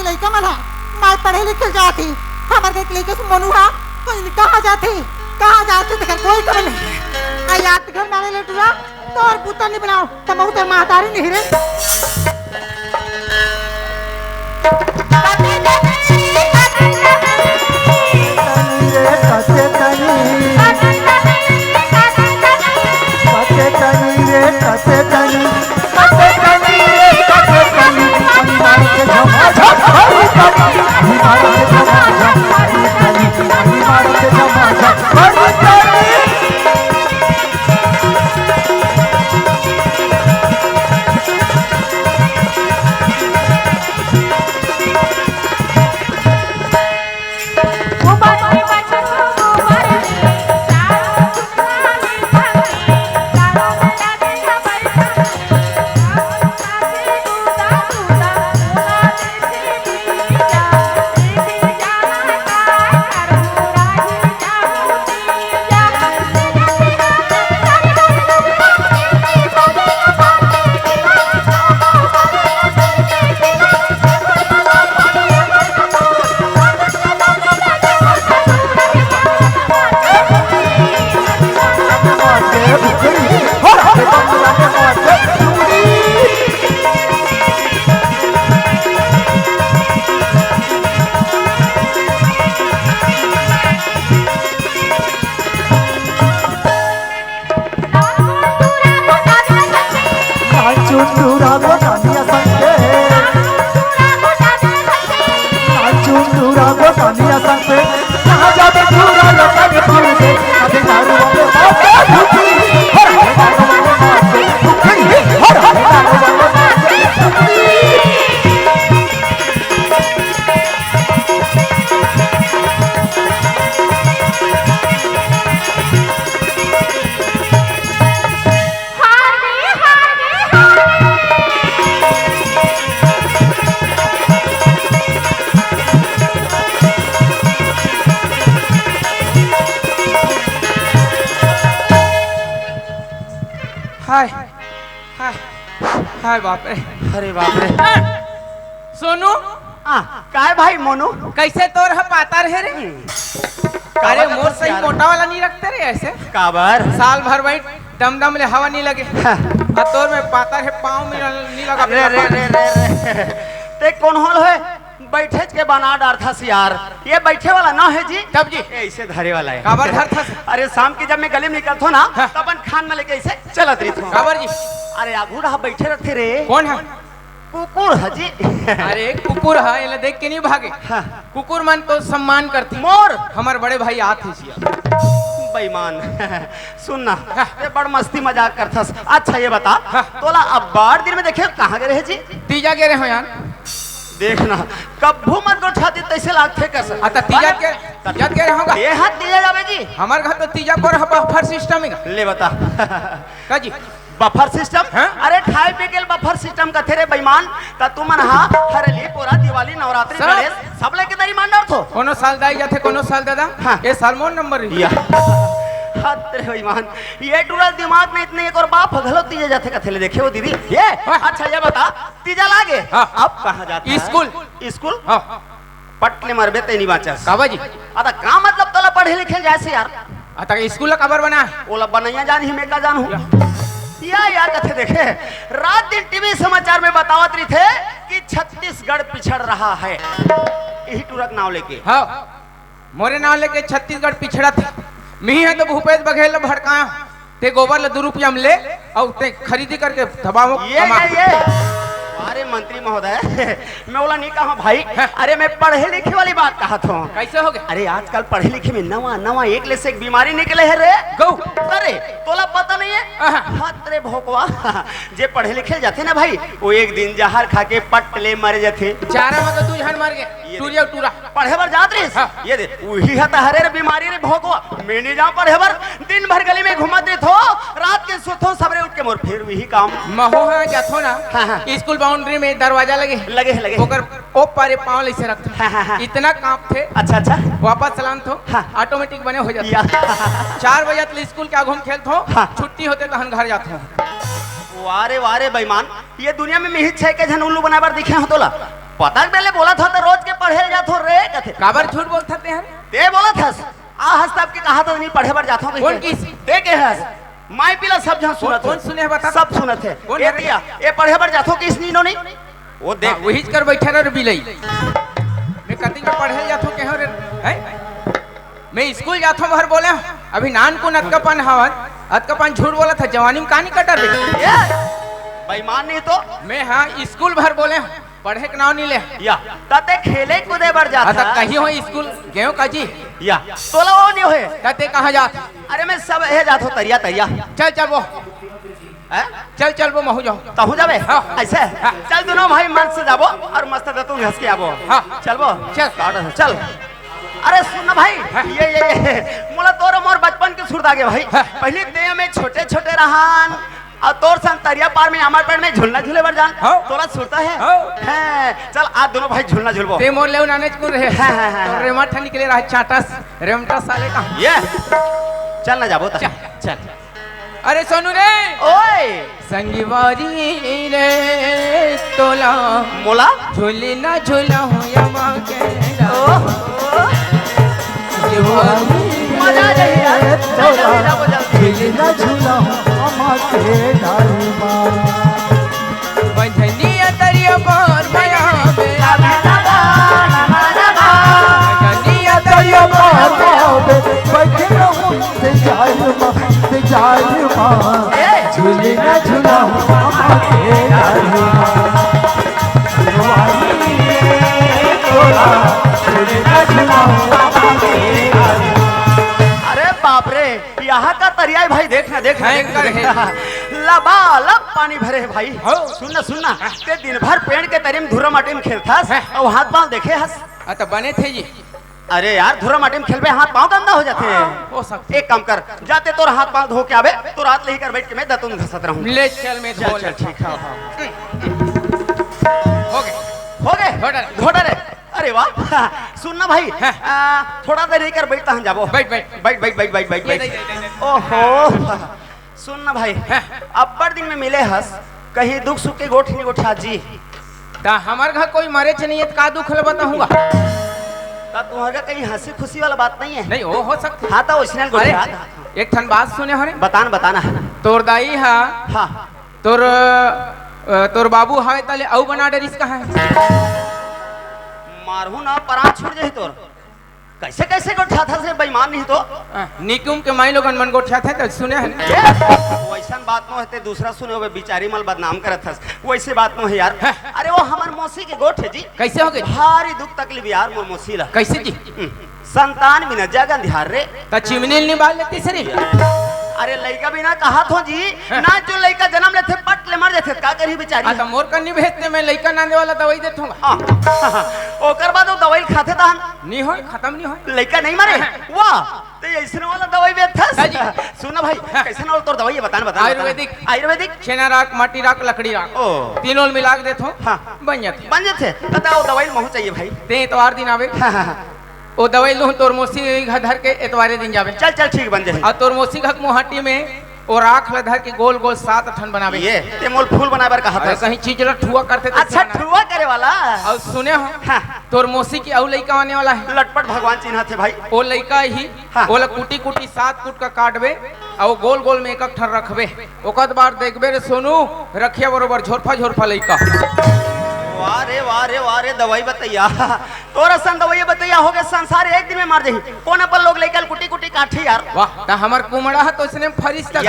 लड़का मन मैं पढ़े लिखे जाती हमारे एक लड़के से मनुआ कहाँ जाते तेरे कोई खबर नहीं आई याद घर नाले लेटुआ तो और पुता नहीं बनाओ तमहु तो महतारी नहीं रे हाय बाप रे अरे बाप रे सोनू काय भाई मोनू कैसे तोर पाता रहे रे अरे मोर सही मोटा वाला नहीं रखते रे ऐसे काबर साल भर भाई दम ले हवा नहीं लगे तोर में पाता है पाँव में नहीं लगा रे रे रे रे ते कौन होल है बैठे के बना डार था यार ये बैठे वाला ना है जी तब जी ऐसे धरे वाला है काबर धर था अरे शाम की जब मैं गली में निकलता ना तब खान में लेके ऐसे चलत रही थी काबर जी अरे आगू रहा बैठे रहते रे कौन है कुकुर है जी अरे कुकुर है ये देख के नहीं भागे कुकुर मन तो सम्मान करते मोर हमारे बड़े भाई आते बेईमान सुनना ये बड़ मस्ती मजाक करता अच्छा ये बता तोला अब बार दिन में देखे कहाँ गए जी तीजा गे रहे हो यार देखना कब्बू मत गोठाती तैसे लागते कैसे अच्छा तीजा के रहे होगा ये हाथ तीजा जावे जी हमारे घर तो तीजा पर बफर सिस्टम है ले बता का जी बफर सिस्टम अरे ठाई पे गेल बफर सिस्टम का थे बईमान का तू मन हा हरली पूरा दिवाली नवरात्रि गणेश सब लेके दरी मान डाल थो कोनो साल दाई जाथे कोनो साल दादा ये सालमोन नंबर या हाथ रे बईमान ये टूरा दिमाग में इतने एक और बाप भगलो तीजे जाथे का थेले देखे वो दीदी ये अच्छा ये बता तीजा लागे अब कहां जाता है स्कूल पटले मरबे ते नहीं बाचा काबा जी अदा का मतलब तोला पढ़े लिखे जैसे यार अता स्कूल का खबर बना है ओला बनैया जान ही मैं का जानू या यार कथे देखे रात दिन टीवी समाचार में बतावत रही थे कि छत्तीसगढ़ पिछड़ रहा है यही टूरक नाव लेके हाँ मोरे नाव लेके छत्तीसगढ़ पिछड़ा थे मिही है तो भूपेश बघेल भड़काया ते गोबर ले 2 रुपया में ले और ते खरीदी करके दबाओ ये अरे मंत्री महोदय मैं बोला नहीं कहा भाई अरे मैं पढ़े लिखे वाली बात कहा था कैसे हो गया अरे आजकल पढ़े लिखे में नवा एक ले से एक बीमारी निकले है रे गौ अरे तोला पता नहीं है हाथ रे भोकवा जे पढ़े लिखे जाते ना भाई वो एक दिन जहर खा के पट ले मर जाते चारा में तो तू जहर मर गए टूरिया टूरा पढ़े बर जात रही ये दे वही है हरे रे बीमारी रे भोकवा मैं नहीं जाऊं पढ़े बर दिन भर गली में घुमत रही थो रात के सुथो सबरे उठ के मोर फिर वही काम महो है जाथो ना स्कूल बाउंड्री में दरवाजा लगे ओकर ओ पारे पांव ले से रखते इतना कांप थे अच्छा वापस चलान थो ऑटोमेटिक बने हो जाते 4 बजे तक स्कूल के आगो में खेल थो छुट्टी होते तो हम घर जाते हो वारे बेईमान ये दुनिया में मिहित छे के जन उल्लू बनाए बार दिखे हो तोला पता पहले बोला था तो रोज के पढ़े जात हो रे कथे काबर झूठ बोलता ते हैं ते बोला था आ हंस तब के कहा तो नहीं पढ़े बर जाता हूं कौन किस? ते के हंस माई पिला सब जहां सुनत कौन सुने बता सब सुनत है कौन ये है? दिया ये पढ़े बर जातो किस नीनो नहीं वो देख वही कर बैठा रह बिलई मैं कति के पढ़े जाथो के रे हैं मैं स्कूल जाथो भर बोले अभी नान को नतकपन हवन अतकपन झूठ बोला था जवानी में कहानी कटर बे बेईमान नहीं तो मैं हाँ स्कूल भर बोले पढ़े के नाव नहीं ले या तते खेले कूदे बर जाता आता कहीं हो स्कूल गेहूं का जी या तोला वो नहीं होए तते कहाँ जात अरे मैं सब है जात हो तरिया तरिया चल चल वो हैं चल चल वो महू जाओ तहु जाबे हाँ। ऐसे हाँ। चल दोनों भाई मन से जाबो और मस्त दे तू हंस के आबो हाँ। चल वो चल। काट चल अरे सुन ना भाई हाँ। ये मोला तोर मोर बचपन के सुरदा गे भाई हाँ। पहले ते में छोटे छोटे रहन और तोर संग तरिया पार में हमार पेड़ में झूलना झूले बर जान हाँ। तोला सुरता है हाँ। हैं चल आज दोनों भाई झूलना झूलबो ते मोर ले नाने को रहे हाँ, हाँ, हाँ, हाँ। रेमा ठा निकले रहा चाटस रेमटा साले का ये चल ना जाबो चल। चल अरे सोनू रे ओए संगवारी रे तोला मोला झूली ना झूला हो यमा के ओहो संगवारी मजा आ जाए यार चल जाबो जल्दी झूला झूला हमारे डालमा बंधनिया तरिया पर माया बे बंधनिया तरिया पर बैठे रहूं से जालमा झूला झूला हमारे डालमा झूला झूला हमारे अरे बाप रे यहाँ का तरिया भाई देखना देखना भयंकर देखना है। लबालब पानी भरे है भाई हो। सुनना सुनना ते दिन भर पेड़ के तरी में धुरा माटी में खेलतास है। और हाथ पांव देखे हस तो बने थे जी अरे यार धुरा माटी में खेलबे हाथ पांव गंदा हो जाते हैं हो सकते एक काम कर जाते तोर हाथ पांव धो के आवे तो रात ले कर बैठ के मैं दतुन घसत रहूं ले चल में धो चल ले चल ठीक है हो गए हो गए धो डाले। धो डाले अरे वाह सुनना भाई है। थोड़ा देर रह कर बैठता हूं जाबो बैठ बैठ बैठ बैठ बैठ बैठ बैठ ये बैठ दे, दे, दे, दे। ओहो सुन ना भाई है। अब्बर दिन में मिले हस कहीं दुख सुख के गोठ नहीं गोठा जी ता हमार घर कोई मरे च नहीं है का दुख ले बताऊंगा ता तुम्हारा कहीं हंसी खुशी वाला बात नहीं है नहीं वो हो सकता हाँ तो ओरिजिनल अरे गोठा एक ठन बात सुने हो रे बताना बताना तोर दाई हा हाँ तोर बाबू हावे तले औ बना डरिस का है मारहू ना परान छूट जाही तोर कैसे कैसे गोठा था से बेईमान नहीं तो निकुम के माई लोगन मन गोठा थे तो सुने है वैसन बात न होते दूसरा सुने हुए बिचारी मल बदनाम करत हस वैसे बात न है यार अरे वो हमार मौसी के गोठ है जी कैसे हो गई भारी दुख तकलीफ यार मोर मौसी ला कैसे जी संतान बिना जगन ध्यान रे ता चिमनील निकाल लेती सरी अरे लड़का भी ना कहा थो जी ना जो लड़का जन्म लेते पट ले मर जाते का करी बेचारी आ तो मोर कन्नी भेजते मैं लइका नांदे वाला दवाई देत हूंगा ओकर बाद वो दवाई खाते था नहीं हो खत्म नहीं हो लड़का नहीं मरे वाह तो ऐसे वाला दवाई बेच था हाजी। सुना भाई कैसे ना तोर दवाई बताना बता आयुर्वेदिक। आयुर्वेदिक छेना राख माटी राख लकड़ी राख ओ तीनों मिला के देत हो हाँ। बन जाते बन जाते बताओ दवाई महू चाहिए भाई ते इतवार दिन आवे ओ दवाई लूं तोर मोसी घर धर के इतवारे दिन जावे चल चल ठीक बन जाए और तोर मोसी घर मुहाटी में और राख ल धर के गोल गोल 7 ठन बनावे ये ते मोल फूल बनाए बर कहा अरे था कहीं चीज ला ठुआ करते तो अच्छा ठुआ करे वाला और सुने हो हाँ। तोर मोसी की औ लइका आने वाला है लटपट भगवान चिन्ह थे भाई ओ लइका ही हाँ। ओला कुटी कुटी 7 कुट का काटबे और गोल गोल में एक ठन रखबे ओकद बार देखबे रे सोनू रखिया बरोबर झोरफा झोरफा लइका वाह रे दवाई बताइया तोरा सन दवाई बताइया हो गए संसार एक दिन में मार जाही कोना पर लोग लेकर कुटी कुटी काठी यार वाह ता हमर कुमड़ा है तो इसने फरिश्त तक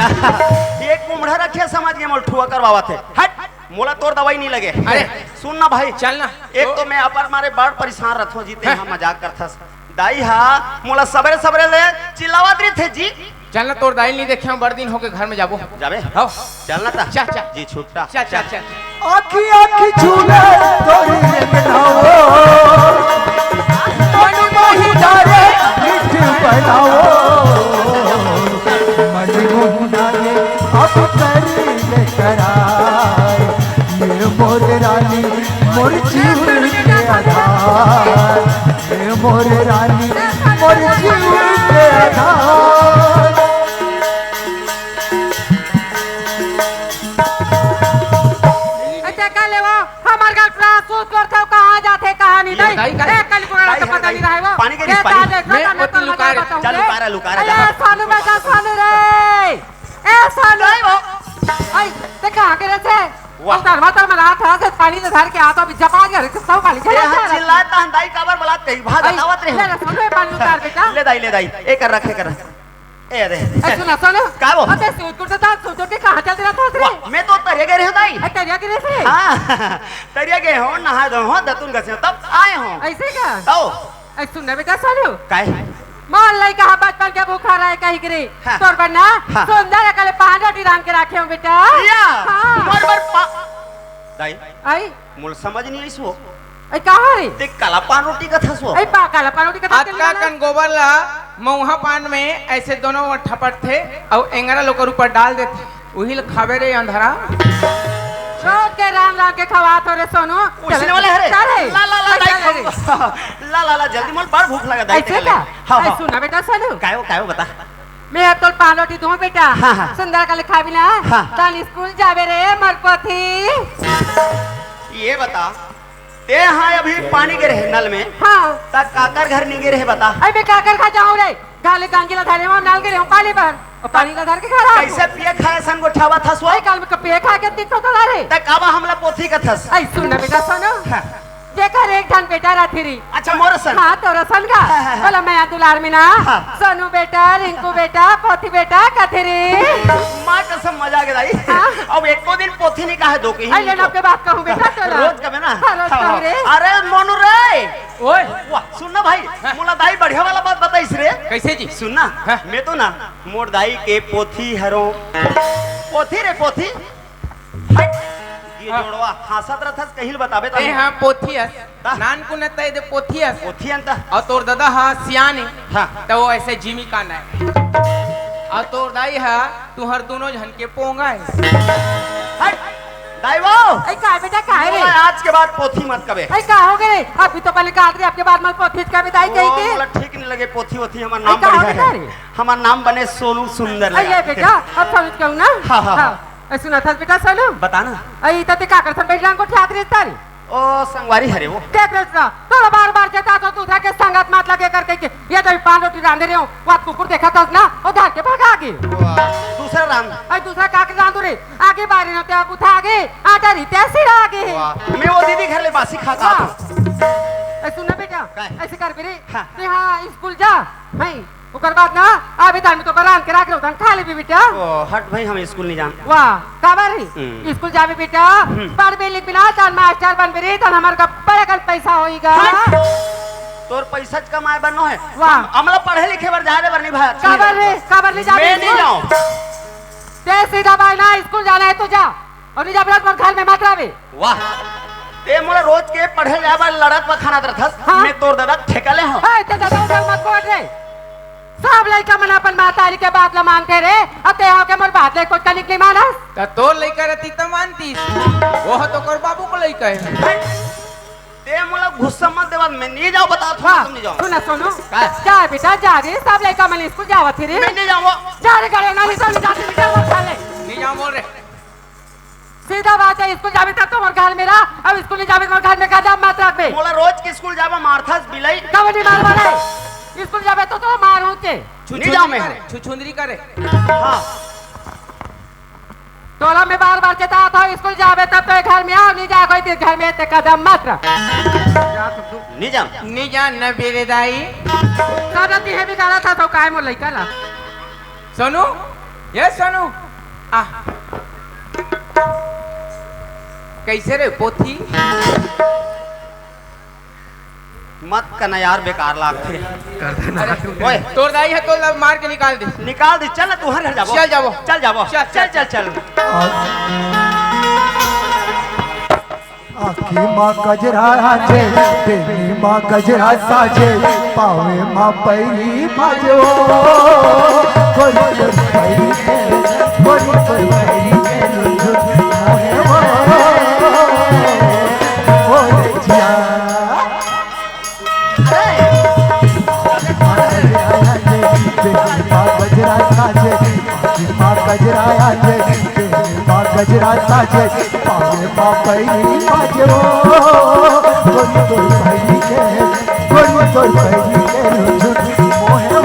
ये कुमड़ा रखे समझ के मोल ठुआ करवावा थे हट मोला तोर दवाई नहीं लगे अरे सुन ना भाई चलना एक तो मैं अपर मारे बड़ परेशान रहथो जीते हम मजाक करथस दाई हा मोला सबरे सबरे ले चिल्लावत रही थे जी चलना तोर दाई नहीं देखे बड़ दिन होके घर में जाबो जाबे हो चलना था चल चल जी छूटा चल चल चल आखी आखी झूले तोरी बनाओ मन मोही डारे मिठ बनाओ मन मोही डारे अब करी ले करार ये मोर रानी मोर जीव के आधार ये मोर रानी मोर जीव के आधार अच्छा कल वो हमार घर ट्रांसपोर्ट करते हो कहाँ लुका रे जा लुका रे ए सानू बेटा सानू रे ए सानू आई ते कहां के रे से उधर मातर में हाथ हाथ से पानी से धर के आता भी जपा के सब पानी चला ये चिल्लाता हंदाई काबर बला कई भाग बतावत रे ले सानू पानी उतार बेटा ले दाई ए कर रखे कर ए दे ए सुना सुनो का वो अबे सूट कुर्ता था सूट के कहां चल रहा था रे मैं तो तरिया गए रे दाई ए तरिया के रे से हां तरिया गए हो नहा दो हो दतुन गसे तब आए हो ऐसे का तो ए सुनने बेटा सानू काय मान लाई कहा बचपन के भूखा रहे कहीं गिरी हाँ। तोर बन्ना हाँ। सुंदर कले 5 रोटी रांध के रखे हूं बेटा या हाँ। मोर दाई आई मुल समझ नहीं आइसो ए कहां रे ते काला पान रोटी का थसो ए पाका ला रोटी का अतका कन गोबर ला मऊहा पान में ऐसे दोनों ठपट थे और एंगरा लोग ऊपर डाल देते वही लोग खावे रे अंधारा रोज के राम राम के खवात हो रे सोनू पूछने वाले हरे ला जल्दी मोल बड़ भूख लगा दाई ऐसे का हां ए सुना बेटा सोनू कायो बता मैं अब तो 5 रोटी दूं बेटा हाँ, हाँ। सुंदर कले खाबी ना हाँ। तन स्कूल जावे रे मरपथी ये बता ते हां अभी पानी गिरे है नल में हां तक काकर घर नहीं गिरे है बता अरे मैं काकर खा जाऊं रे गाले गंगीला धारे में नाल गिरे हूं पानी पर और पानी का धर के खा रहा कैसे पिए खाए सन गोठावा थसो ओए काल में कपिए खा के दिखो तो रे तक आवा हमला पोथी का थस आई सुन बेटा सुनो हाँ। जेकर एक धन बेटा राथिरी अच्छा मोर सन हाँ तो रसन का हाँ, हाँ। बोला मैं दुलार में ना हाँ। सोनू बेटा रिंकू बेटा पोथी बेटा कथरी मां कसम मजा के दाई हाँ। अब एको दिन पोथी नहीं कहा दो कहीं आई लेना आपके बात कहूं बेटा तो रोज कबे ना हाँ, रोज कहूं रे अरे मोनू रे ओए वाह सुन ना भाई मोला दाई बढ़िया वाला बात बताइस रे कैसे जी सुन ना हाँ। मैं तो ना मोर दाई के पोथी हरो पोथी रे पोथी हट ये हाँ। जोड़वा हासत रथस कहिल बताबे ए हाँ पोथियस हाँ। नान को नता दे पोथियस पोथी अंत और तोर दादा हाँ सियाने हाँ। तो वो ऐसे जिमी का ना और तोर दाई है तू हर दोनों झन के पोंगा है हट दाई वो आई का बेटा का है रे आज के बाद पोथी मत कबे आई का हो गए अभी तो पहले काट दे आपके बाद में पोथी का बिताई गई के मोला ठीक नहीं लगे पोथी वोथी हमार नाम कहाँ बढ़िया है बेटा हमार नाम बने सोनू सुंदर आई ये लगा बेटा अब समझ कहूं ना हाँ, हाँ, हाँ। ऐ सुना था बेटा सोनू बता ना आई तते का कर बेटा को ठाक रे तारी ओ संगवारी हरे वो देख रे सा तो बार बार जता तो तू था के संगत मात लगे करके के ये तो 5 रोटी रांधे रहे हो बात कुकुर देखा था ना और धार के भागा आगे दूसरा राम आई दूसरा का के रांधो रे आगे बारी न ते आप उठा आगे आटा री तैसे आगे मैं वो दीदी घर ले बासी खा का ऐ सुना बेटा काय? ऐसे कर बेरे हाँ। ते हां स्कूल जा नहीं ओकर बाद ना आबे तान में तो बरान के राख लो तन खा ले बेटा ओ हट भाई हम स्कूल नहीं जान वाह काबर है स्कूल जावे बेटा पढ़बे लिख बिना तन मास्टर बन बेरे तन हमार का बड़ा कल पैसा होईगा तोर पैसा कमाए बनो है वाह। हमला पढ़े लिखे बर जाए बर नहीं भाई काबर ले जावे मैं नहीं जाऊं ते सीधा बाय ना स्कूल जाना है तो जा और नहीं जा पर घर में मत रहे वाह ते मोला रोज के पढ़े जाए बर लड़त व खाना तरथस हाँ। मैं तोर दादा ठेकले हूं ए ते दादा उधर मत कोट रे सब लड़का मन अपन मातारी के बात ला मानते रे अब ते हो के मोर बात ले कोट का निकली मानस तो तोर लइका रहती तो मानती वो तो कर बाबू को लइका है ते मोला गुस्सा मत देवत मैं नहीं जाऊं बता तू वाह तुम नहीं जाओ सुना सुनो काय? जा बेटा जा रे सब लड़का मन स्कूल जावत रे मैं नहीं जाऊंगा जा रे करे ना निकल जाते निकल मत खा ले नहीं जाऊं बोल रहे सीधा बात है स्कूल जावे तब तो मोर घर मेरा अब स्कूल नहीं जावे तो मोर घर में कदम मत रख बे मोला रोज के स्कूल जाबा मारथस बिलाई कबड्डी मार वाले स्कूल जावे तो मार होते नहीं जाऊं मैं छुछुंदरी करे हां तोला में बार बार चेता था स्कूल जावे तब तो घर में आओ नहीं जा कोई तेरे घर में ते कदम मत रख नहीं जाऊं नहीं जान न बेरे दाई करती है भी करा था तो काय मोर लइका ला सोनू ये सोनू आ कैसे रे पोथी मत करना यार बेकार लागते ओए तोर दाई है तो लब मार के निकाल दे निकाल दे चल ना तू हर जाबो चल जाबो चल जाबो चल, चल चल चल आखी माँ गजरा छे तेरी माँ गजरा साजे पावे माँ पैरी बाजो कोई कोई पैरी कोई कोई पैरी गजरा साजे पावे बापई बाजो कोई तो भाई के कोई तो भाई के झूठी मोहे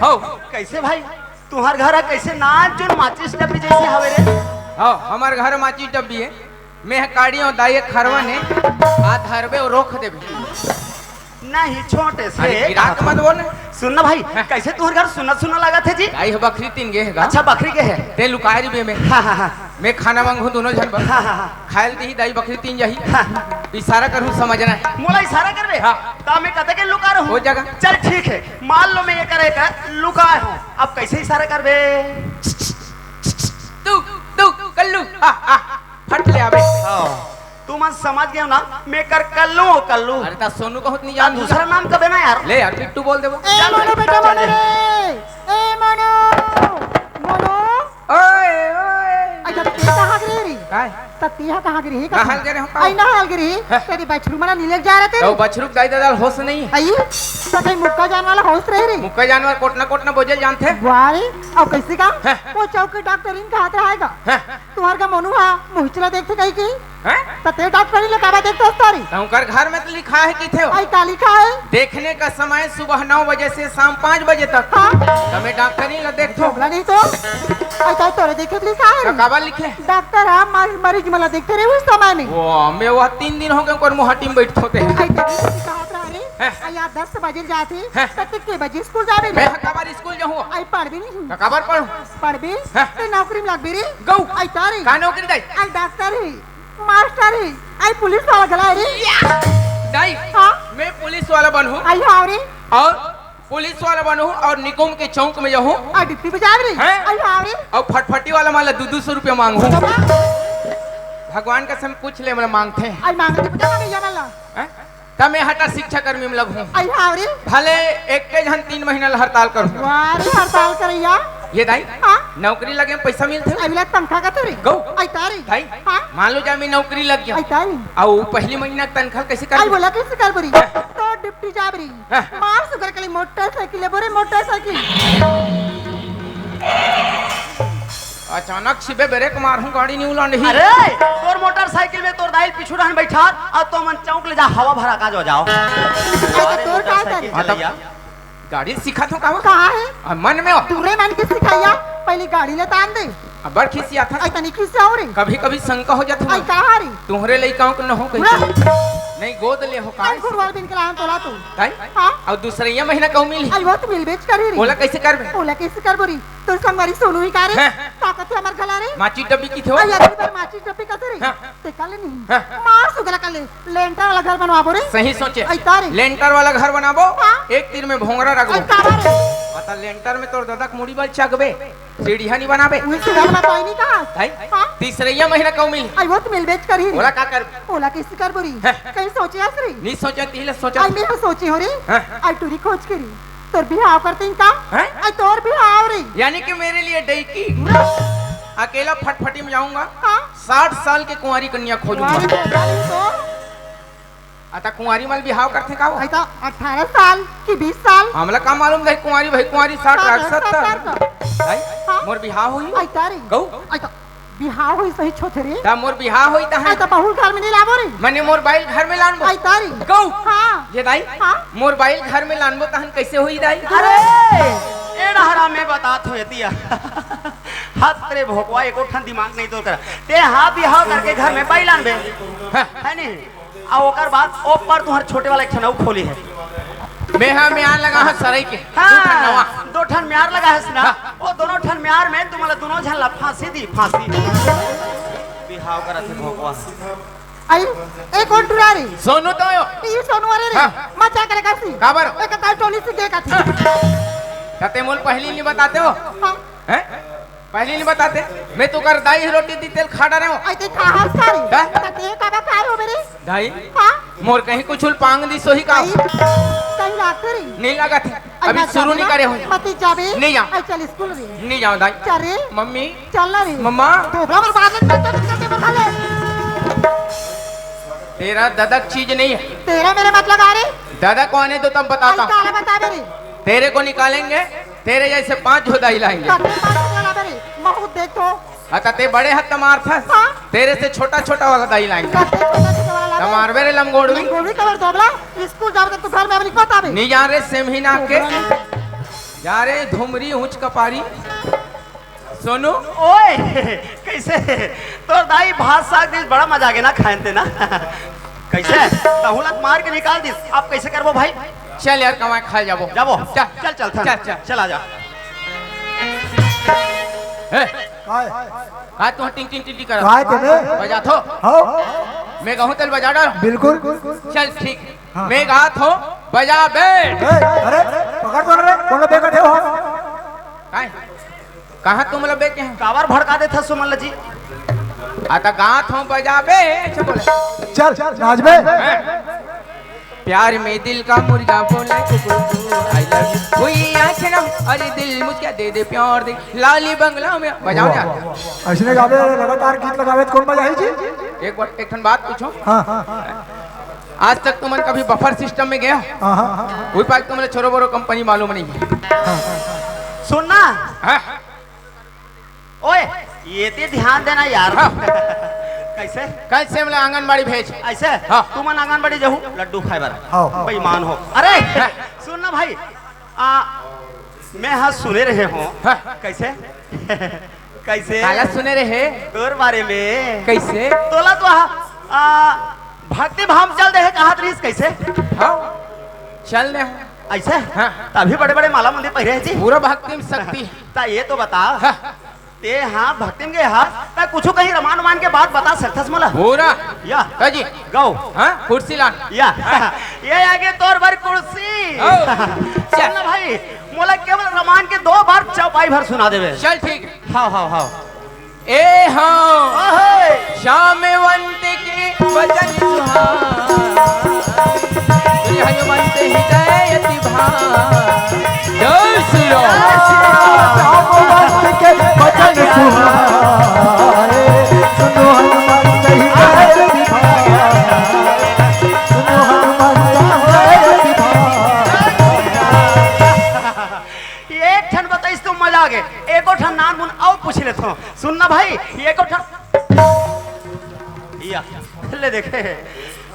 हो कैसे भाई तुम्हार घर है कैसे नाच जो माचिस डब्बी जैसे हवे रे? हो हमार घर माची डब्बी है मैं काड़ियों दाई खरवा ने हाथ हरबे और रोक देबे नहीं छोटे से अरे गिराक मत बोल सुनना भाई कैसे तुम्हारे घर सुना सुना लगा थे जी? आई हो बकरी तीन गे है अच्छा बकरी के है ते लुकाई बे में हाँ हाँ हाँ मैं खाना मांगू दोनों जन बस हाँ हाँ खायल दी दाई बकरी तीन जही हाँ इशारा करूँ समझना है मोला इशारा कर रहे हाँ। तो मैं कहते के लुका रहा हो हूँ जगह चल ठीक है मान लो मैं ये करे का लुकाए हूँ अब कैसे इशारा कर बे? तू तू कल्लू फट ले अबे तू मन समझ गया ना मैं कर कल्लू अरे ता सोनू को नहीं यार जान दूसरा नाम कबे ना यार ले यार बिट्टू बोल देबो ए मोनू बेटा मोनू रे ए मोनू मोनू ओए ओए अच्छा ते कहाँ गिरी रे काय ततिया कहाँ गिरी कहाँ गिरे हम आई ना हाल गिरी तेरी बछरू मना नीले जा रहे तो थे बछरुक दाई दादा होश नहीं है आई तो कहीं मुक्का जान वाला होश रहे रे मुक्का जानवर कोटना बोझल जानते वारे और कैसे का हैं? वो चौकी डॉक्टरीन का हाथ रहेगा हैं? तुम्हार का मोनू हा मुहचला देखते कहीं की हैं तते डॉक्टरी ले काबा देखते तारी तोकर घर में तो लिखा है कि थे आई काली का है देखने का समय सुबह 9 बजे से शाम 5 बजे तक हाँ तुम्हें डॉक्टर नहीं देखो झोगला नहीं तो आई तो तोरे देखे लिखा है काबा लिखे डॉक्टर हा मरीज मला देखते रहे उस समय में वो मैं वह 3 दिन हो गए और मुहाटी में बैठ होते हैं आई देखी कहा रहे हैं? आई आप 10 बजे जाते हैं? तब कितने बजे स्कूल जावे मैं रे काबर स्कूल जाऊँ आई पढ़ भी नहीं काबर पढ़ूं पढ़ भी हैं? ते नौकरी में लग भी रे गऊ आई तारी का नौकरी दाई आई डॉक्टर ही मास्टर ही आई पुलिस वाला गला रे दाई हाँ मैं पुलिस वाला बनूं आई हाँ रे और पुलिस वाला बनूं और निकुम के चौक में जाऊँ आई डिप्टी पे जावे रे हैं? आई हाँ रे और फटफटी वाला माला 200 रुपया मांगू भगवान का सम पूछ ले मतलब मांगते हैं आई मांगते पता नहीं जाना ला हैं? तब मैं हटा शिक्षा कर्मी में लगूं आई हाँ रे भले एक के जन 3 महीना ला हड़ताल करूं वारे हड़ताल करैया ये दाई हाँ नौकरी लगे में पैसा मिलते आई बिला तनखा का तेरे गऊ आई तारी दाई हाँ मान लो जा मैं नौकरी लग गया आई तारी और पहली महीना तनख्वाह कैसे आई कर बोला कैसे कर बरी तो डिप्टी जा बरी हाँ। मार सुगर के लिए मोटरसाइकिल ले बोरे मोटरसाइकिल अचानक से ब्रेक मारूं गाड़ी नहीं उलान रही अरे तोर मोटरसाइकिल में तोर दाइल पीछू रहन बैठा और तो मन चौक ले जा हवा भरा का जो जाओ अरे तोर का मोटरसाइकिल कर चलैया गाड़ी सिखा तो का कहाँ है मन में हो तुरे मन के सिखाया पहले गाड़ी ले तान दे अब बड़ खिसिया था आई तनी किस जाओ रे कभी कभी शंका हो जाता आई कहाँ रे तुम्हारे लइकाओं को न हो कहीं नहीं गोद ले हो का आई गुरुवार दिन के लान तोला तू दाई हाँ और दूसरे ये महीना कौ मिली आई वो तो मिल बेच कर ही रे बोला कैसे करबे बोला कैसे कर बोरी तो संगवारी सोनू ही करे हैं? ताकत है हमार गला रे माची डब्बी की थे आई अगली बार माची टपी कते रे हाँ। ते काले नहीं हाँ। मार सुगला काले लेंटर वाला घर बनवा बोरे सही सोचे आई तारे लेंटर वाला घर बनाबो हाँ। एक तीर में भोंगरा रखबो आई काबा रे पता लेंटर में तोर दादा मुड़ी बल चगबे सीढ़िया नहीं बनाबे उहे से घर बता नहीं कहा भाई हाँ। तीसरे ये महीना कौ मिली आई वो तो मिल बेच कर ही बोला रे का कर बोला कैसे कर बोरी हैं। कहीं सोचे असरी नहीं सोचा तीले सोचा आई मैं सोची हो रे हाँ। आई टूरी खोज के री तोर बिहाव करते हैं का हैं? आई तोर बिहाव रे यानी कि मेरे लिए डईकी अकेला फटफटी में जाऊंगा हाँ 60 साल के कुंवारी कन्या खोजूंगा वारी बोला नहीं तो अतः कुंवारी मल बिहाव करते का वो आई तो 18 साल की 20 साल हमला का मालूम भाई कुंवारी 60 70 भाई हाँ। मोर बिहाव हुई आई तारी गऊ आई तो बिहाव हुई सही छोथे रे ता मोर बिहाव हुई ता आई तो बहु घर में नहीं लाबो रे मने मोर बाइल घर में लानबो आई तारी गऊ हाँ ये दाई हाँ। मोर बाइल घर में लानबो तहन कैसे हुई दाई अरे एड़ा हरा में बात हो दिया हाथ तेरे भोकवा एको ठन दिमाग नहीं तो कर ते हां बिहाव करके घर में बैलान बे है नहीं आ ओकर बाद ऊपर तुहर छोटे वाला एक ठन और खोली है मैं हाँ में आन लगा हाँ सराय के दूठन नवा। हाँ 2 ठन म्यार लगा है ना वो दोनों ठन म्यार में तुम्हारा दोनों झन ला फांसी दी फांसी बिहाव करत है भोकवा आई एक और टुरा रे सोनू तो यो ये सोनू वाले रे हाँ। मत जा करे कासी काबर एक का टोली से के कासी कते मोल पहली नहीं बताते हो हां हैं पहली नहीं बताते मैं तो कर दाई रोटी दी तेल खा रहे हो आई ते खा सारी हाँ। ते का काय हो मेरे दाई हां मोर कहीं कुछ पांग दी सोही का आई कहीं लाग रे नहीं लगा थे अभी शुरू नहीं करे हो मत जाबे नहीं जा। आई चल स्कूल रे नहीं जाओ दाई चल रे मम्मी चल ना रे मम्मा ढोबरा पर बात करते बखा ले तेरा ददक चीज नहीं है तेरा मेरे मत लगा रे दादा कौन है तो तब आई बताता हूं। काला बता मेरे तेरे को निकालेंगे तेरे जैसे 5 झोदाई लाएंगे करते बात लगा मेरे बहुत देखो अतः ते बड़े हद तमार था हाँ। तेरे से छोटा छोटा वाला दाई लाएंगे करते छोटा छोटा वाला तमार बेरे लमगोड़वी गोली कवर दोबला स्कूल जाओ तो घर में अपनी बतावे नहीं जान रहे सेम ही नाक के जा रे धुमरी ऊंच कपारी सोनू ओए कैसे तोर दाई भात साग दिस बड़ा मजा आगे ना खाए थे ना कैसे तहुलत मार के निकाल दिस आप कैसे करबो भाई चल यार कमाए खा जाबो जाबो चल चल चल चल चल चला जा काय हाथ तो टिंग टिंग टिंग कर काय तेने बजा थो हो मैं कहूं तल बजा डाल बिल्कुल चल ठीक मैं गात हो बजा बैठ अरे पकड़ कौन रे कौन लोग बैठे हो काय कहां तुम लोग बैठे हैं कावर भड़का दे था सुमन जी आता गात हो बजा बे ऐसे बोले चल नाच बे प्यार में दिल का मुर्गा बोले आई लव यू हुई आंखें ना अरे दिल मुझे दे दे प्यार दे लाली बंगला में बजाओ ना ऐसने गावे लगातार गीत लगावे तो कौन बजाई जी एक ठन बात पूछो हां आज तक तुमन कभी बफर सिस्टम में गया हां कोई पास तुमने छोरो बोरो कंपनी मालूम नहीं है सुनना हाँ? ओए ये ते ध्यान देना यार कैसे कैसे मतलब आंगनबाड़ी भेज ऐसे हाँ। तुम आंगनबाड़ी जहू लड्डू खाए बार हाँ। बेईमान हो अरे सुनना भाई मैं हाँ सुने रहे हो हाँ। कैसे कैसे काला सुने रहे तोर बारे में कैसे तोला तो भक्ति भाव चल रहे कहा रहीस कैसे हाँ चल ने ऐसे हाँ। तभी बड़े बड़े माला मंदिर पहरे जी पूरा भक्ति में शक्ति ता ये तो बता हाँ। ते हाँ भक्ति में गए हाँ ता कुछ कहीं रमान मान के बात बता सकथस मला पूरा या जी गौ हाँ कुर्सी ला या ये आगे तोर भर कुर्सी ओ। चल ना भाई मोला केवल रमान के 2 बार चौपाई भर सुना देवे चल ठीक हाँ हाँ हाँ ए हाँ ओहे श्याम वंत के वचन सुहाए हनुमंत हृदय भाई जय श्री राम के बचन सुहाए सुनो हनुमान कही जय दिखाए सुनो हनुमान जय दिखाए एक ठन बताइस तुम मजा आ गए एको ठन नाम मुन और पूछ लेत हो सुनना भाई एको ठन या ले देखे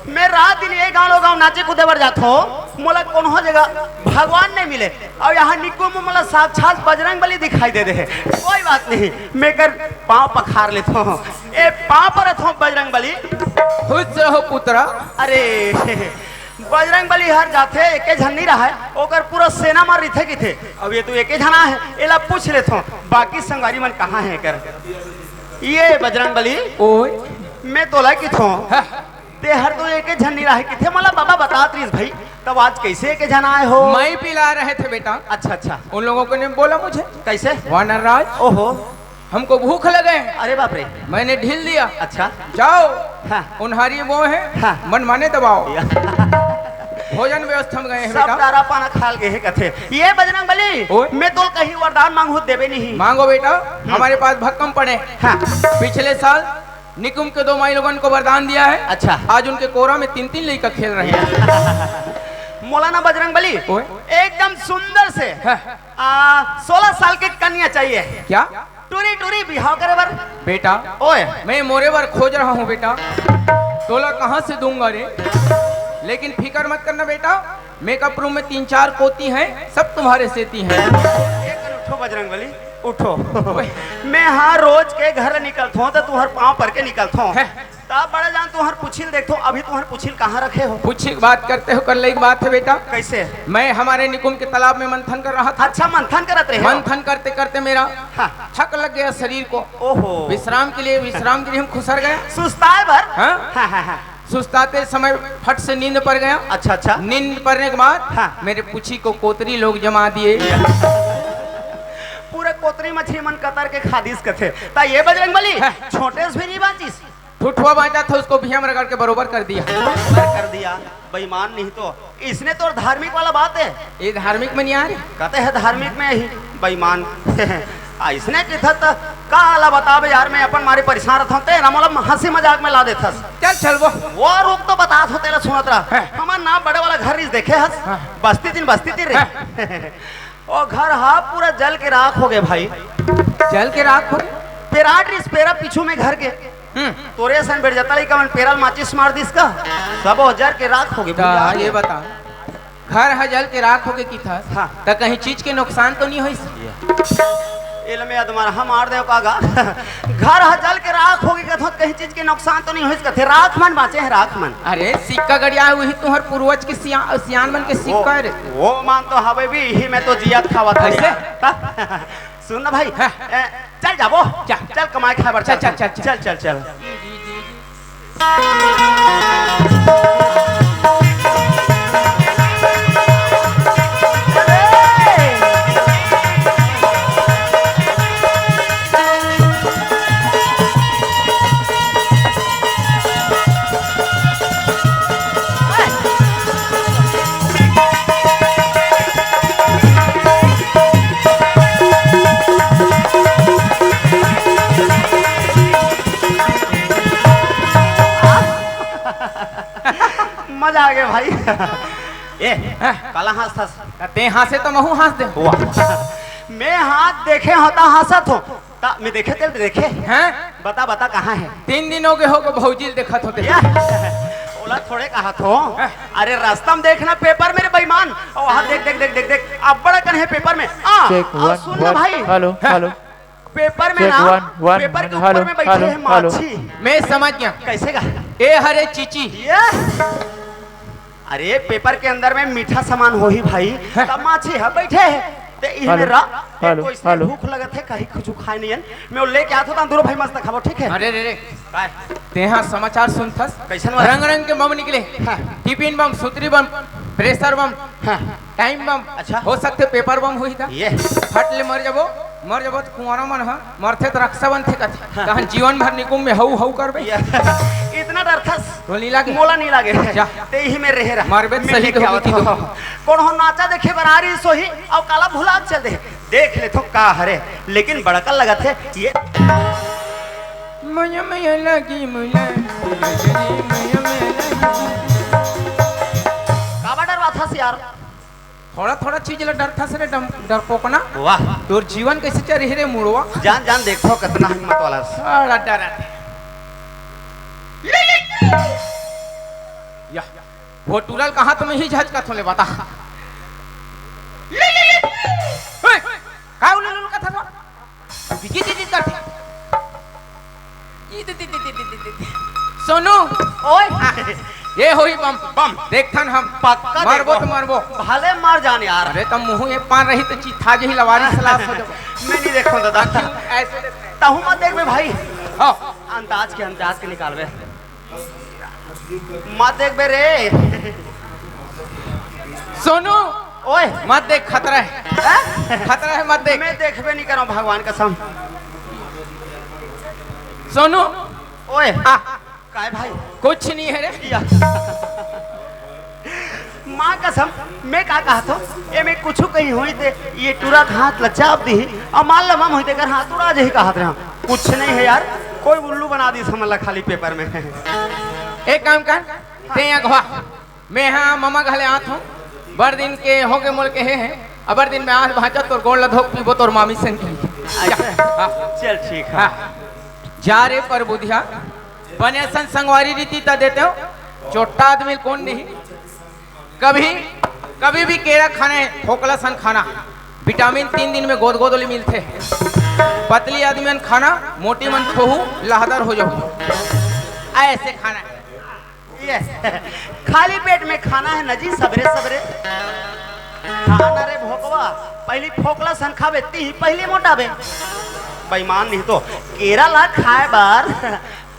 मैं रात दिन ये गाँव नाचे कूदे बर जात हो मोला कौन हो जगह भगवान नहीं मिले और यहाँ निकुल में मोला साक्षात बजरंग बली दिखाई दे रहे कोई बात नहीं मैं कर पाँव पखार लेता हूँ ए पाँव पर रखता हूँ बजरंग बली खुश रहो पुत्रा अरे बजरंग बली हर जाते एके झन नहीं रहा है ओकर पूरा सेना मार रही थे कि थे अब ये तो एके झना है एला पूछ लेता हूँ बाकी संगवारी मन कहाँ है कर ये बजरंग बली ओए मैं तोला की थो ते हर तो एक झन नहीं रहे किथे मला बाबा बता त्रिस भाई तब आज कैसे के झन आए हो मैं पिला रहे थे बेटा अच्छा अच्छा उन लोगों को ने बोला मुझे कैसे वानर राज ओहो हमको भूख लगे अरे बाप रे मैंने ढील दिया अच्छा जाओ हाँ। उन्हारी वो है हाँ। मन माने दबाओ भोजन व्यवस्था में गए हैं सब बेटा दारा पाना खाल गए हैं कथे ये बजरंग बली ओए। मैं तो कहीं वरदान मांगू देवे नहीं मांगो बेटा हमारे पास भक्कम पड़े हाँ। पिछले साल निकुम के 2 माई लोगों को वरदान दिया है अच्छा आज उनके कोरा में 3-3 लड़का खेल रहे हैं मौलाना बजरंग बली ओए। एकदम सुंदर से हाँ। 16 साल की कन्या चाहिए क्या टूरी टूरी बिहाव करे बर बेटा ओए मैं मोरे बार खोज रहा हूँ बेटा तोला कहाँ से दूंगा रे लेकिन फिक्र मत करना बेटा मेकअप रूम में 3-4 पोती हैं सब तुम्हारे सेती हैं उठो बजरंग बली उठो मैं हाँ रोज के घर निकलता हूँ तो तुहर पाँव पर के निकलता हूँ तब बड़ा जान तुहर पुछिल देखो अभी तुहर पुछिल कहाँ रखे हो पूछी बात करते हो कर एक बात है बेटा कैसे मैं हमारे निकुम के तालाब में मंथन कर रहा था अच्छा मंथन करत रहे हो? मंथन करते करते मेरा हाँ। थक लग गया शरीर को ओहो विश्राम के लिए हम खुसर गया सुस्ताए भर हाँ? हाँ हाँ हाँ सुस्ताते समय फट से नींद पड़ गया अच्छा अच्छा नींद पड़ने के बाद हाँ। मेरे पूछी को कोतरी लोग जमा दिए पूरे कोतरी मछली मन कतर के खादिस कथे ता ये बजरंग बली हाँ। छोटे से भी नहीं बांचिस ठुठुआ बांटा था उसको भैया में रगड़ के बरोबर कर दिया कर दिया बेईमान नहीं तो इसने तो धार्मिक वाला बात है ये धार्मिक में नहीं आ रही कहते हैं धार्मिक में ही बेईमान इसने किथा त काला बतावे यार मैं अपन मारे परेशान रहता हूं तेरा मतलब हंसी मजाक में ला देथस चल चल वो रूप तो बता हो तेरा सुनत रहा हाँ। हमार नाम बड़े वाला घर इस देखे हस हाँ। बस्ती तीन रे और घर हा पूरा जल के राख हो गए भाई चल के राख हो पेराट रिस पेरा पीछू में घर के तोरे सन बैठ जाता लेकिन पेरल माचिस मार दिस का सब हजार के राख हो गए ये बता घर हजल के राख होके की था हाँ। तो कहीं चीज के नुकसान तो नहीं होई इलमे अदमर हम मार दे कागा घर हजल के राख होगी कथो कहीं चीज के नुकसान तो नहीं होई कथे राख मन बाचे है राख मन। अरे सिक्का गड़िया वही तुहर पूर्वज के सियान बन के सिक्का रे वो मान तो हवे भी ही मैं तो जियात खावा था कैसे? सुन ना भाई हाँ। चल जाबो चल कमाए खाए बर चल चल चल चल चल चल मजा आ गया भाई ए काला हंस ते हाथ से तो महू हंस दे मैं हाथ देखे होता हंसत हो ता मैं देखे तेल देखे हैं बता बता कहाँ है 3 दिनों के होगे भौजी देखत होते ओला थोड़े कहा थो अरे रास्ता में देखना पेपर मेरे बेईमान और वहाँ देख देख देख देख देख अब बड़ा कन है पेपर में और सुन ना भाई हेलो हेलो पेपर में ना पेपर के ऊपर में बैठे हैं माछी मैं समझ गया कैसे का ए हरे चीची ये अरे पेपर के अंदर में मीठा सामान हो ही भाई तब माछी है बैठे है ते इहने रा कोई से भूख लगत है कहीं कुछ खाए नहीं मैं वो लेके आता हूं दूर भाई मस्त खाबो ठीक है। अरे रे रे तेहा समाचार सुनथस कैसन रंग रंग के बम निकले टिफिन बम सूत्री बम प्रेशर बम टाइम बम अच्छा हो सकते पेपर बम हुई था ये फट ले मर जबो तो कुंवारा मन ह मरथे तो रक्षा बनथे कथे कहन जीवन भर निकुम में हऊ हऊ करबे इतना डर थस तो नहीं लागे मोला नहीं लागे जा ते ही में रहे रहा मरबे सही तो होगी तो कौन हो नाचा देखे बरारी सोही और काला भुला चल दे देख ले तो का हरे लेकिन बड़का लगा थे ये मया मया लगी मुला मया मया काबा डरवा था यार थोड़ा थोड़ा चीज ला डर था से डर पोकना वाह तोर जीवन कैसे चल रे मुड़वा जान जान देखो कितना हिम्मत वाला सारा डर या वो टूरल कहाँ तुम्हें ही झटका थोले बता का उलुल का था विकी जी करते सोनू ओए ये होई बम बम देखथन हम पक्का मारबो तो मारबो भले मार जान यार अरे तुम मुंह ये पान रही तो चीथा जही लवारी सलास हो जाओ मैं नहीं देखो दादा ऐसे देखते ताहू मत देख बे भाई हां अंदाज के निकालबे मत देख बे रे सोनू ओए मत देख खतरा है मत देख मैं देखबे नहीं करो भगवान कसम सोनू ओए काय भाई कुछ नहीं है रे माँ कसम मैं का कहा था ये मैं कुछ कहीं हुई थे ये टूरा हाथ लचाप दी और मान लो मम हुई थे कर हाथ टूरा जही कहा था कुछ नहीं है यार कोई उल्लू बना दी समझ ला खाली पेपर में एक काम कर ते अगवा मैं हाँ ममा घले आत हूँ बर दिन के हो के मोल के हैं अबर दिन में आज भाचा तोर गोड़ लधोक पीबो तोर मामी सन चल ठीक है जा रे पर बुधिया बने सन संगवारी रीति ता देते हो छोटा आदमी कौन नहीं कभी भी केरा खाने खोकला सन खाना विटामिन 3 दिन में गोद गोदली मिलते पतली आदमी खाना मोटी मन खोहू लहदर हो जाओ ऐसे खाना ये खाली पेट में खाना है नजी सबरे सबरे खाना रे भोकवा पहली फोकला सन खाबे ती पहली मोटाबे बेईमान नहीं तो केरा ला खाए बार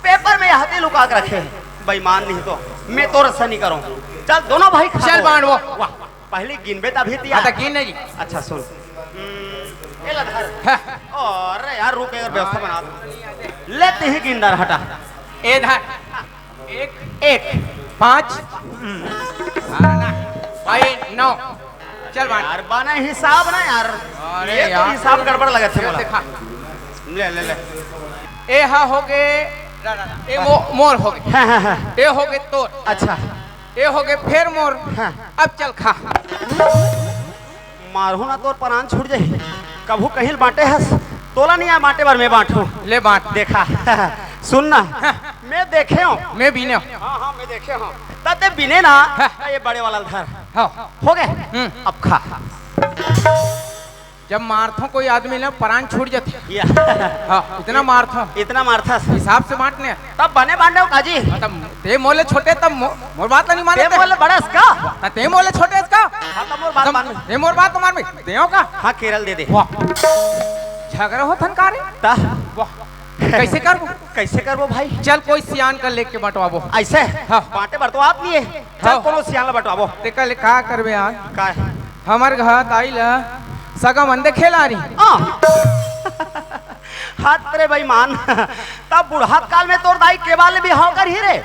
पेपर में हाथे लुका के रखे बेईमान नहीं तो मैं तो रसा नहीं करूं चल दोनों भाई चल बांट वो वाह पहले गिनबे तभी दिया आता गिन नहीं अच्छा सुन ये लधर और यार रुक एक व्यवस्था बना दो लेते ही गिनदार हटा ए धर एक 5 9 चल बांट यार बना हिसाब ना यार अरे ये तो यार हिसाब गड़बड़ लगा थे ऐसे खा ले ले ले ए हा हो गए ए मोर हो गए हाँ। ए हो गए तोर अच्छा ए हो गए फिर मोर हाँ। अब चल खा मारू ना तोर प्राण छूट जाए कभू कहीं बांटे हस तोला नहीं आ बांटे बार मैं बांटू ले बांट देखा सुनना मैं देखे हूँ मैं भी ना हाँ मैं देखे हूँ तब बिने ना ये बड़े वाला धर हाँ हो गए अब खा। जब मारथो कोई आदमी ना प्राण छूट जाते या हाँ इतना मारथो इतना मारथा हिसाब से बांटने तब बने बांटे हो काजी। तब ते मोले छोटे तब मोर बात नहीं माने ते बोले बड़ा इसका ते मोले छोटे इसका हाँ तब मोर बात मान ते मोर बात तो मान में देओ का हाँ केरल दे दे वाह झगड़ा हो थनकारे ता वाह कैसे करबो कैसे करबो भाई। चल कोई सियान कर लेके बंटवाबो ऐसे हाँ। बांटे बरतो आप नहीं है चल हाँ। कोनो सियाला बटवाबो ते कल का करबे आज का है हमर घर आइला सगा मंदे खेला रही हाथ तेरे बेईमान तब बुढ़ात काल में तोर दाई के वाले भी हाव कर ही रे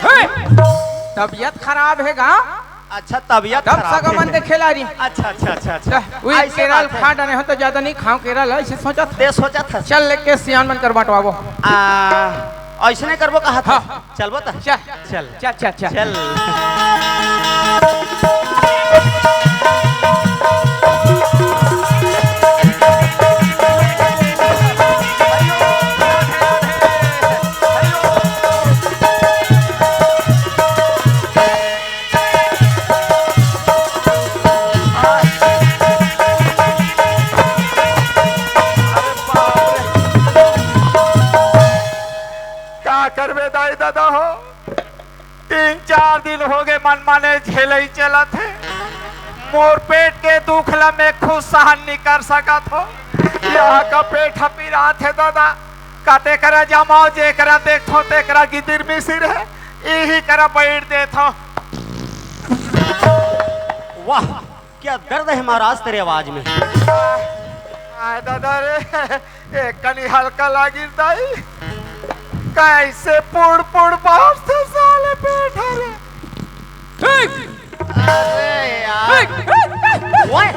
तबीयत खराब है गा अच्छा तबीयत तब खराब सगा है। मंदे खेला रही अच्छा अच्छा अच्छा अच्छा वही ऐसे केरल बात है। खा डाले हो तो ज्यादा नहीं खाओ केरल ऐसे सोचा था ते सोचा था चल लेके सियान बन कर बंटवाबो ऐसे नहीं करबो कहा था हाँ। चलबो त चल चल चल चल चल चल क्या करबे दाई दादा हो 3-4 दिन हो गए मन माने झेले ही चला थे मोर पेट के दुख ला मैं खुद सहन नहीं कर सका थो यहाँ का पेट हपी रहा थे दादा काते करा जमाओ जे करा देखो ते करा गिदिर मिसिर है यही करा बैठ दे थो। वाह क्या दर्द है महाराज तेरे आवाज में। आय दादा रे एक कनी हल्का लागी दाई कैसे पुड़ पुड़ बाहर से साले पेट है रे। अरे यार ओए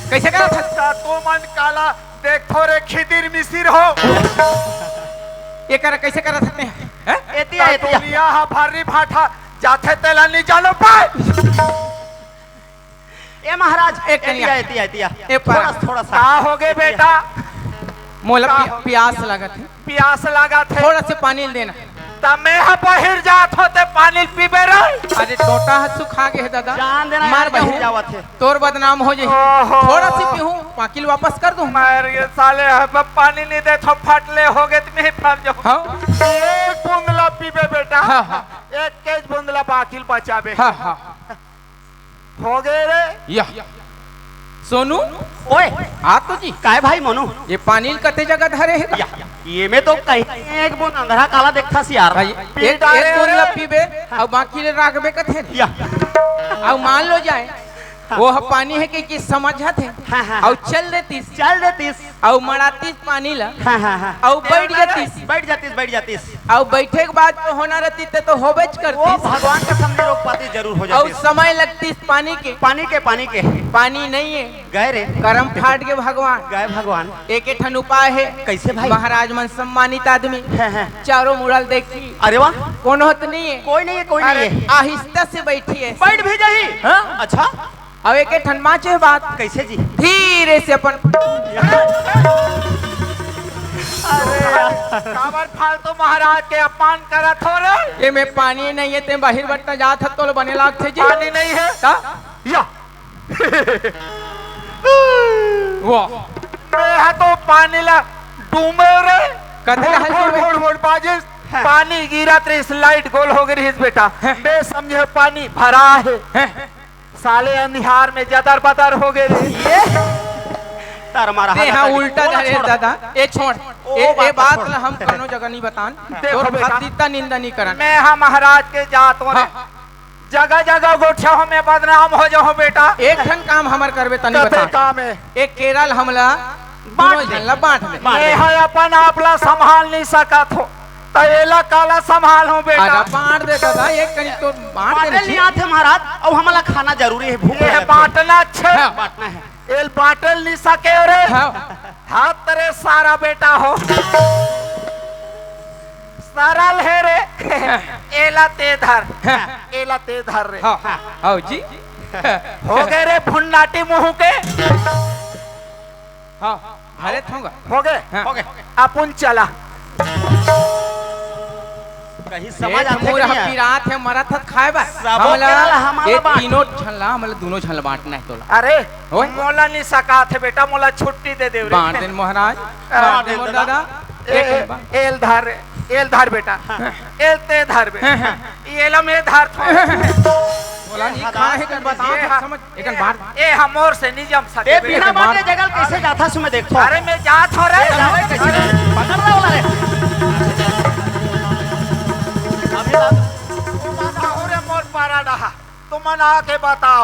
कैसे करा था अच्छा तो मन काला देखो रे खिदिर मिसिर हो ये करा कैसे करा सकते हैं हैं? एतिया एतिया दुनिया हा भारी भाठा जाथे तेला नहीं जानो पाए ए महाराज एक कनिया। एतिया एतिया ए थोड़ा पर- थोड़ा का सा हो गए बेटा मोला का- प्यास लगा थे प्यास लगा थे थोड़ा से पानी देना तमे हा बहिर जात होते पानी पीबे रे अरे टोटा हाथ सुखा गए है दादा जान देना मार यार, बहिर बहिर जावत है। तोर बदनाम हो जाए ओहो। थोड़ा सी पीहूं पाकिल वापस कर दूं मार ये साले हा पानी नहीं दे तो फटले हो गए तुम्हें फट जाओ हाँ एक बूंदला पीबे बेटा हाँ, हाँ। एक केज बूंदला बाकिल बचाबे हाँ हाँ हो गए रे या सोनू ओए आ तो जी काय भाई मनु ये पानी कते जगह धरे है या ये में तो कहीं एक बूंद अंधरा काला देखता सी यार भाई पी एक डाले एक बूंद रे। पीबे और बाकी ले राखबे कथे या और मान लो जाए वो पानी है कि समझत है हाँ, हाँ, और चल देतीस चल देतीस और मरातीस पानी ला हाँ हाँ हाँ और बैठ जातीस बैठ जातीस और बैठे के बाद तो होना रहती तो होबेच वो करतीस भगवान का सामने रोक पाती जरूर हो और जाती समय लगती पानी के पानी के पानी नहीं है गए रे करम फाट के भगवान गए भगवान एक ठन उपाय है कैसे भाई? महाराज मन सम्मानित आदमी हैं। चारों मुड़ल देखी अरे वाह कौन होत नहीं है कोई नहीं है कोई नहीं है आहिस्ता से बैठी है बैठ भी जाही हाँ? अच्छा और एक ठन माचे बात कैसे जी धीरे से अपन काबर फालतू महाराज के अपमान करत हो रे ये में पानी नहीं है ते बाहर बट्टा जात है तो बने लाग थे जी पानी नहीं है का या वाह मैं है तो पानी ला डूबे रे कते होड़, हल्की होड़, में? होड़, होड़, बाजिश पानी गिरा तेरे स्लाइड गोल हो गई हिस बेटा बे समझे पानी भरा है साले अंधियार में जदर बदर हो गए रे ये तार मारा ते हाँ उल्टा ओला धरे छोड़। दादा ए छोड़ ओ ए बात बात छोड़। ला हम कनो जगह नहीं बतान देखो और बेटा। भक्तिता निंदा नहीं करन मैं हाँ महाराज के जात हो रे हाँ। जगह जगह गोठा हो मैं बदनाम हो जाओ बेटा एक ठन काम हमर करबे तनी कते बता काम है एक केरल हमला बांट दोनों दे। जन ला बांट दे बांट मैं है अपन आपला संभाल नहीं सकत हो तो एला काला संभाल हूँ बेटा अरे बांट दे दादा एक कनी तो बांट बाटल दे नहीं आते महाराज अब हमारा खाना जरूरी है भूख ये लगा है। बांटना छे हाँ। बांटना है एल बाटल नहीं सके रे हाँ हाथ तेरे सारा बेटा हो सरल है रे एला ते धर एला ते धर रे हाँ आओ जी हो गए रे भुन्नाटी मुंह के हाँ हरे थोंगा हो गए हाँ। हो गए अपुन चला कहीं समझ आते मोर नहीं है। पिरात है मरत है खाए बस सबो केरल हमारा ये बाँट। तीनों छल्ला हमला दोनों छल्ला बांटना है तोला अरे ओए। मोला नहीं सका थे बेटा, मोला छुट्टी दे दे बांट देन महाराज बांट दे मोर दादा एक बार एल धार बेटा, एल ते धार बेटा, ये ला में धार थो। बोला नहीं खा है कर बता समझ एकन बात ए हमोर से नहीं जम सके ए बेटा। बिना बांटे जगल कैसे जाता सुमे देखो। अरे मैं जात हो रे, जावे कैसे पकड़ रहा वाला रे। अभी अरे मोर पारा डहा तुमन आके बताओ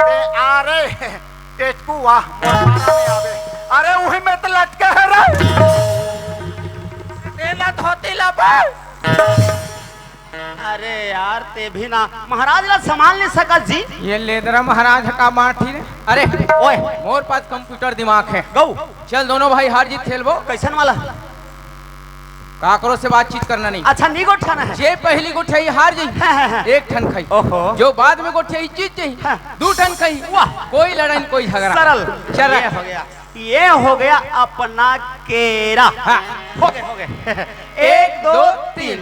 ए अरे टेटकू वाह मोर पारा में आवे। अरे वही में तो लटके है रे, तेला धोती ला बे। अरे यार ते भी ना महाराज ला संभाल नहीं सकत जी। ये लेदरा महाराज का बांटी रे। अरे ओए मोर पास कंप्यूटर दिमाग है, गौ चल दोनों भाई हार जीत खेलबो। कैसन वाला। काकरो से बातचीत करना नहीं। अच्छा नी गोठाना है। जे पहली गुठाई हार जाई एक ठन खाई, ओहो। जो बाद में गुठाई जीत जाई हाँ। 2 ठन खाई। वाह। कोई लड़ाई कोई झगड़ा सरल चल ये हो गया, ये हो गया अपना केरा। हाँ। हो गए 1 2 3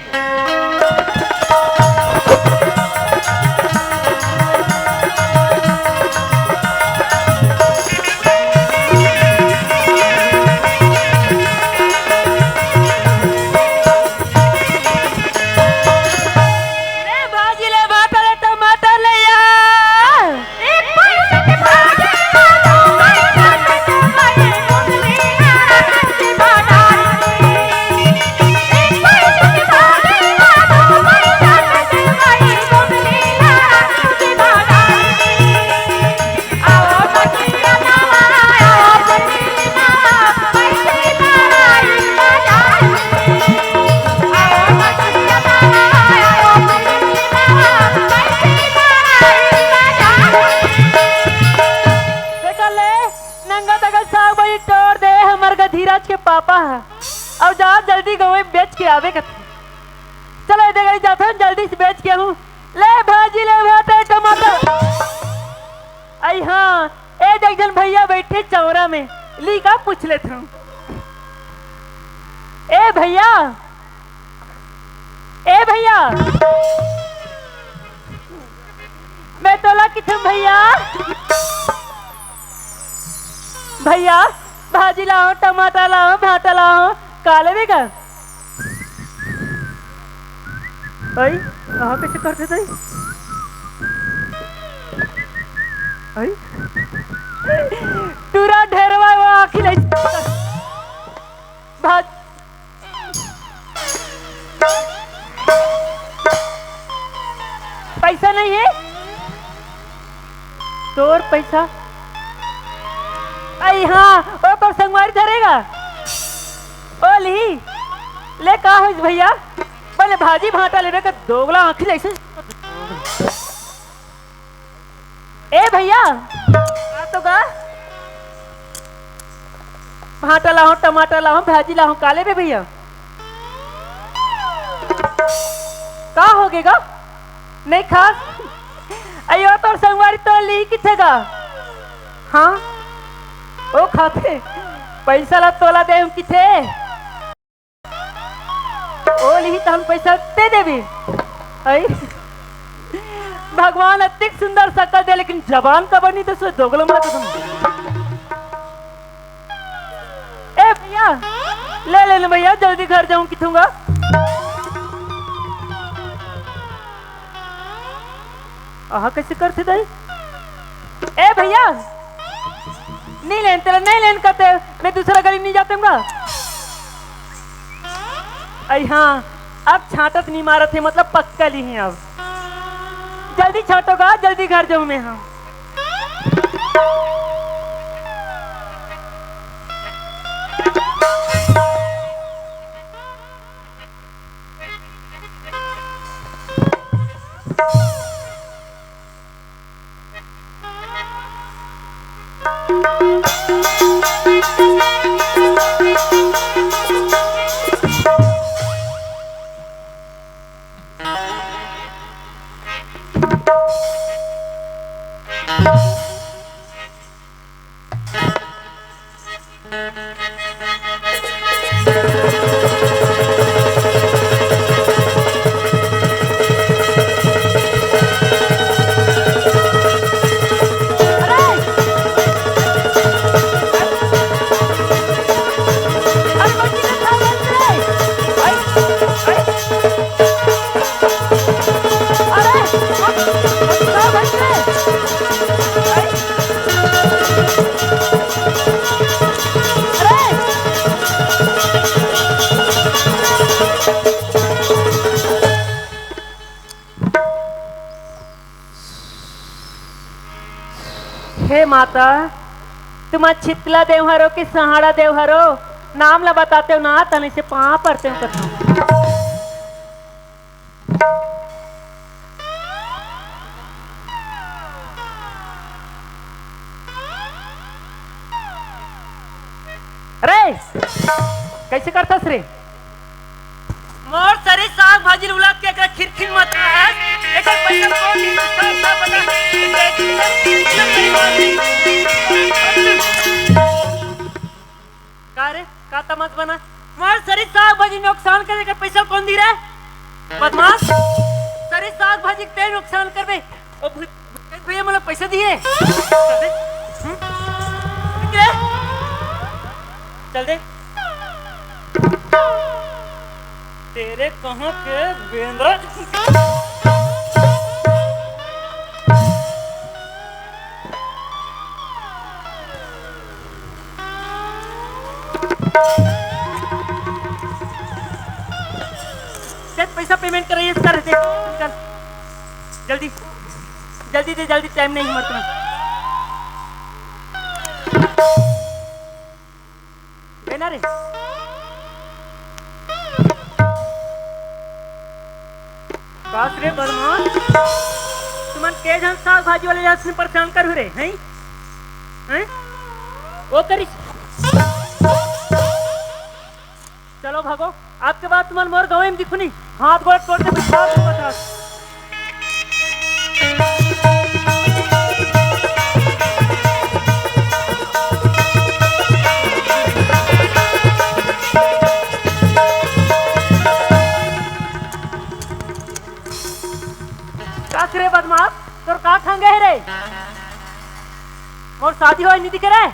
धीरज के पापा है और जा जल्दी गवे बेच के आवे कथे। चलो इधर गई जाता हूँ जल्दी से बेच के हूँ। ले भाजी ले भाटे टमाटर। आई हाँ ए जगजन भैया बैठे चौरा में ली का पूछ लेते हूँ। ए भैया मैं तोला किथे भैया। भैया भाजी लाओ टमाटर लाओ भाटा लाओ काले भी का। भाई कहाँ कैसे करते थे भाई टूरा ढेरवा वो आखिर भाज पैसा नहीं है तोर पैसा। आई हाँ ओ पर संगवारी धरेगा ओ ली ले का हो भैया पहले भाजी भाटा लेने का दोगला आंखी ऐसे। ए भैया तो का भाटा लाओ टमाटर लाओ भाजी लाओ काले पे भैया का हो गएगा नहीं खास। अयो तो संगवारी तो ली किथे का। हाँ ओ खाते पैसा ला तोला दे किथे ओ ली तो हम पैसा दे देवी। आई भगवान अत्यंत सुंदर शकल दे लेकिन जबान का बनी तो सो दोगलो में तो ए भैया ले लेना भैया जल्दी घर जाऊं किथूंगा। आहा कैसे करते दाई। ए भैया नहीं लेन तेरा नहीं लेन करते मैं दूसरा गाड़ी नहीं जाते आई हाँ अब छाटत नहीं मारत है मतलब पक्का ली है। अब जल्दी छाटोगा जल्दी घर जाऊं मैं। हाँ हे माता, तुम छितला देवहरो कि सहाड़ा देवहरो, नाम ला बताते हो ना, तने से पाँ पड़ते हो कथा। अरे कैसे करता रे? मोर सारी साग भाजी उलाद के एकरा खिरखिर मत है, एकर पैसा को नहीं सब बता। का रे का तमत बना? मोर सारी साग भाजी नुकसान करे के पैसा कौन दी रे? बदमाश, सारी साग भाजी ते नुकसान करबे ओ भैया मला पैसा दिए। चल दे तेरे कहाँ के बेंद्रा। पैसा पेमेंट कराइए कर दे, जल्दी जल्दी दे, जल्दी टाइम नहीं मरना। बेना रे बात रे बदमाश, तुमन के जन साग भाजी वाले जात परेशान कर रे हैं हैं वो करी। चलो भागो, आपके बाद तुमन मोर गाँव में दिखुनी, हाथ गोड़ तोड़ के बिठा दो पचास। रे बदमाश, तोर का खांगे है रे? मोर शादी होई नहीं दिखे रे?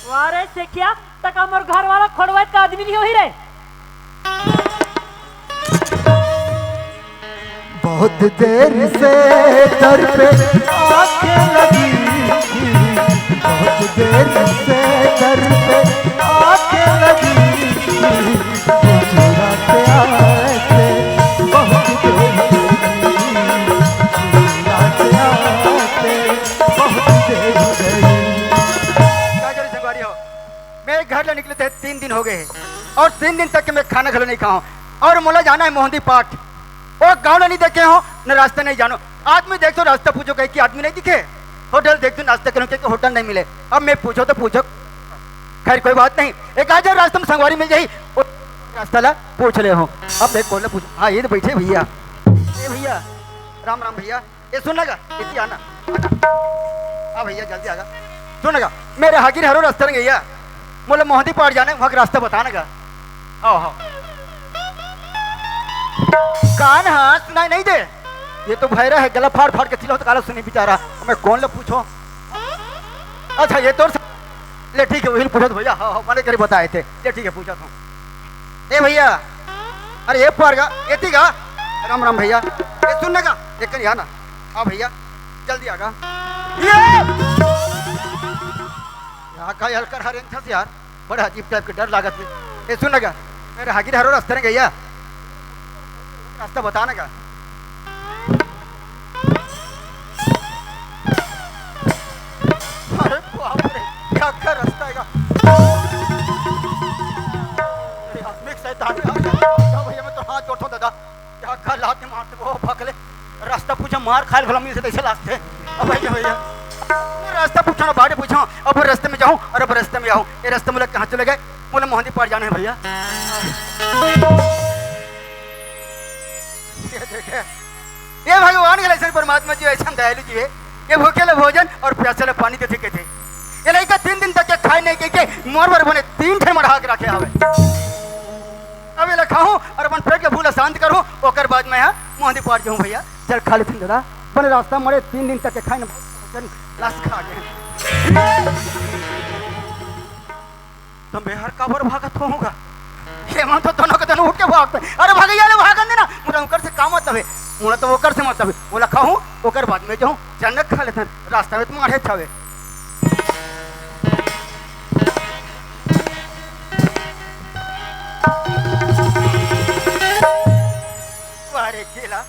वारे से क्या तक मोर घर वाला खोड़वा का आदमी नहीं होई रे? बहुत देर से दर पे आंखें लगी, बहुत देर से दर पे आंखें लगी, चुराते आते बहुत देर चुराते आते बहुत देर संगवारी हो, मैं घर ले निकले थे 3 दिन हो गए हैं और 3 दिन तक के मैं खाना खा नहीं खाऊं और मोला जाना है मोहंदी पाठ और गाँव नहीं देखे हो न रास्ता नहीं जानो। आदमी देखो रास्ता पूछो कहीं कि आदमी नहीं दिखे, होटल देखो नाश्ता करो कि होटल नहीं मिले। अब मैं पूछो तो पूछो, खैर कोई बात नहीं, एक आज रास्ते में संगवारी मिल जाई रास्ता ला पूछ रहे हो। अब एक कौन पूछ, हाँ ये तो बैठे भैया, ए भैया राम राम भैया, ये सुन लगा इतनी आना हाँ भैया जल्दी आगा। सुन लगा मेरे हाकिर हरो रास्ता नहीं गैया, बोले मोहंदी पाठ जाने वहाँ रास्ता बताना का। आओ हाँ कान हाँ सुनाई नहीं दे, ये तो भैरा है, गला फाड़ फाड़ के चिल्ला तो काला सुनी बेचारा। मैं कौन ले पूछो? अच्छा ये तो ले ठीक है, वही पूछो भैया। हाँ हाँ मैंने करे बताए थे, ले ठीक है पूछा था। ए भैया अरे ये पारगा ये ठीक है, राम राम भैया, ये सुनने का एक कर ना। हाँ भैया जल्दी आगा। यहाँ का हल्का हरे से यार बड़ा अजीब टाइप के डर लागत है। ये सुनने का मेरे हाकिर हरो रास्ते नहीं गैया, रास्ता बताने का। अरे बाप रे क्या का रास्ता है? भैया मैं तो हाथ जोड़ता हूँ दादा, क्या का लात मारते वो पकड़े रास्ता पूछा मार खाल भला मुझे कैसे लाते। अब भैया भैया रास्ता पूछा ना बाड़े पूछा, अब रास्ते में जाऊँ और अब रास्ते में आऊँ। ये रास्ते मुझे कहाँ चले गए? मुझे मोहंदी पार जाना है भैया। ये भगवान के ऐसा परमात्मा जी ऐसा दयालु जी है, ये भूखे भोजन और प्यासे पानी देते कहते। ये लड़का 3 दिन तक खाए नहीं के मोर बर बने 3 ठे मढ़ा के रखे हवे। अब ये खाऊं और अपन पेट के भूला शांत करूं, ओकर बाद मैं मोहंदी पार जाऊं। भैया चल खा लेते दादा, बने रास्ता मरे 3 दिन तक के खाए न लाश खा गए। तो मैं हर काबर भागत होऊंगा हेमंत तो दोनों के दोनों उठ के भागते अरे भगैया ले भागन देना मुझे ओकर से काम मतलब है मुझे तो ओकर से मतलब है बोला खाऊं ओकर बाद में जाऊं चन्नक खा लेते रास्ता में तुम आड़े छावे अरे केला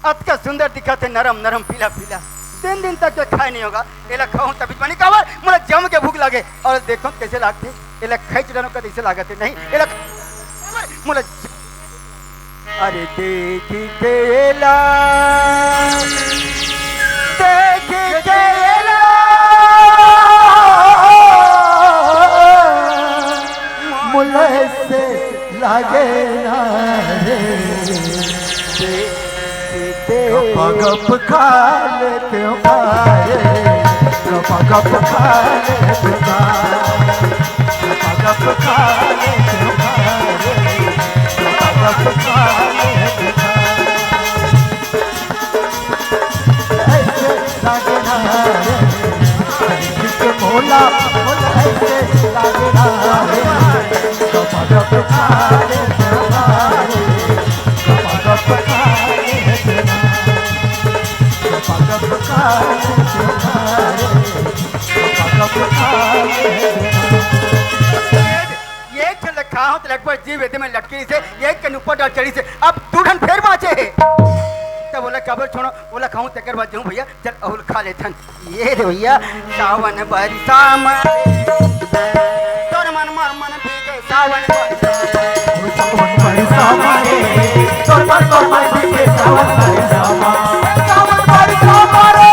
अतका सुंदर दिखा थे नरम नरम पीला पीला 3 दिन तक तो खाए नहीं होगा एला खाऊं तभी बनी कावर मुझे जम के भूख लगे और देखो कैसे लागते एला खैच डालो का कैसे लागते नहीं एला मुझे अरे देखी केला देखी केला मुल्ले से लागे ना रे गप खा लेते मारे गप खा लेते गप खा लेते मारे गप खा लेते ऐसे लागे ना रे मोला मोला ऐसे लागे ना रे गप खा लेते मारे गप खा लेते ये चल खाओ तो लगभग जीव वेदे में लटकी से एक के ऊपर डाल चढ़ी से अब दूढ़न फेर बाँचे है तब बोला कबर छोड़ो बोला खाऊं तकर बाद जाऊं भैया चल अहुल खा लेथन ये रे भैया सावन बरसा तोर मन मन भीगे सावन बरसा मारे तोर मन भीगे सावन बरसा मारे सावन बरसा मारे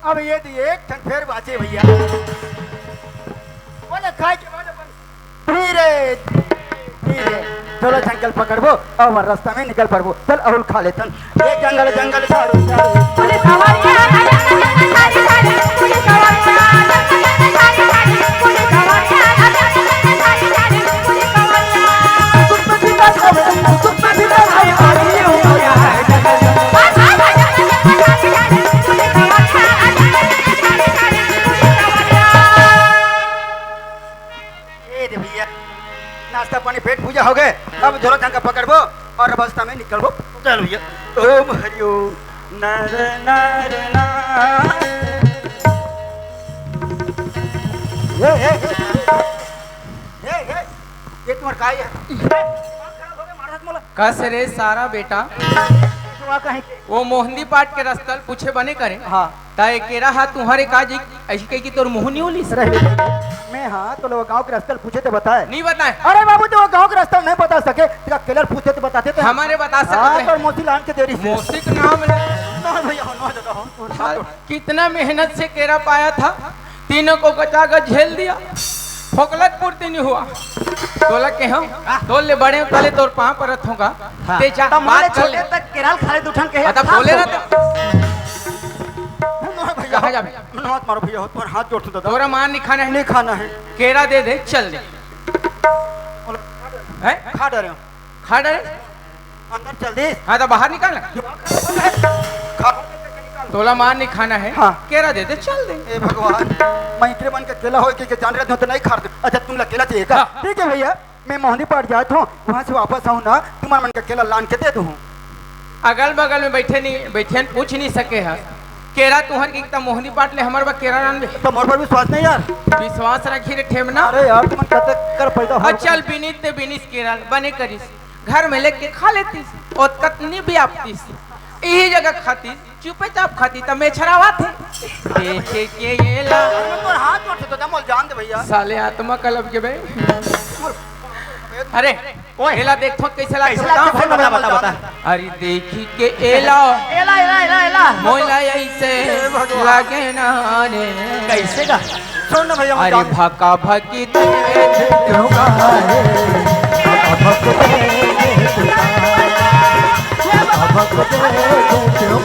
अब ये एक ठन फेर बाचे भैया बोले खाए के बाद धीरे धीरे चलो जंगल पकड़बो और रास्ता में निकल पड़बो चल अहुल खा लेतन ये जंगल जंगल झाड़ू पुलिस सवारियां सारी सारी पुलिस सवारियां पुलिस सवारियां सारी सारी पुलिस सवारियां कुछ भी ना भाई आई हो गया है नाश्ता पानी पेट पूजा हो गए अब झोला जंगा पकड़बो और रास्ता में निकलबो चल भैया ओम हरिओम नर नर नार ये तुम्हारा काय है कस रे सारा बेटा कहीं वो मोहंदी पाट के रस्तल पूछे बने करे हाँ ता एकेरा हाथ तुम्हारे काज ऐसी कही कि तोर मुंह नहीं उलिस मैं हाँ तो लोग गांव के रास्ते पूछे तो बताए नहीं बताए अरे बाबू तो वो गांव के रास्ता नहीं बता सके तेरा केलर पूछे तो बताते थे हमारे बता हाँ सकते और मोती लान के देरी से मोसी का नाम ले ना भैया ना दादा हूं कितना मेहनत से केरा पाया था तीनों को कचाकर झेल दिया फोकलत पूर्ति नहीं हुआ तोला के हम तोल ले बड़े तले तोर पांव पर रखूंगा ते जा बात कर ले तक केरल खाले दुठन के बता बोले ना कहां जा हाथ मारो भैया तुम्हारा हाथ जोड़ दो तोरा मान नहीं खाना है नहीं खाना है केरा दे दे चल दे हैं खा डरे खा डरे अंदर चल दे हाँ तो बाहर निकाल खा तोला मान नहीं खाना है हाँ। केरा दे दे चल दे ए भगवान मैं इतने बन के केला हो के जान रहे थे तो नहीं खा रहे अच्छा तुम केला चाहिए क्या हाँ। ठीक है भैया मैं मोहनी पाट जाता हूँ वहाँ से वापस आऊँ ना तुम्हारा मन का केला लान के दे दूँ अगल बगल में बैठे पूछ नहीं सके है केरा तुहर की एकदम मोहनी पाट ले हमार बा केरा रान में तो मोर पर विश्वास नहीं यार विश्वास रखी रे ठेमना अरे यार तुम कते कर पैदा हो चल बिनीत ते बिनीस केरा बने करिस घर में लेके खा लेतीस और कतनी भी आपतीस यही जगह खाती चुपे चाप खाती तब मैं छरावा थे देखे के ये ला तोर हाथ जोड़ तो दमोल जान दे भैया साले आत्मा कलब के बे अरे एला देखो कैसे ला बता बता बता अरे देखी के एला एला एला एला एला मोला ऐसे लागे ना रे कैसे का सुन भैया मैं अरे भका भकी क्यों गाए क्यों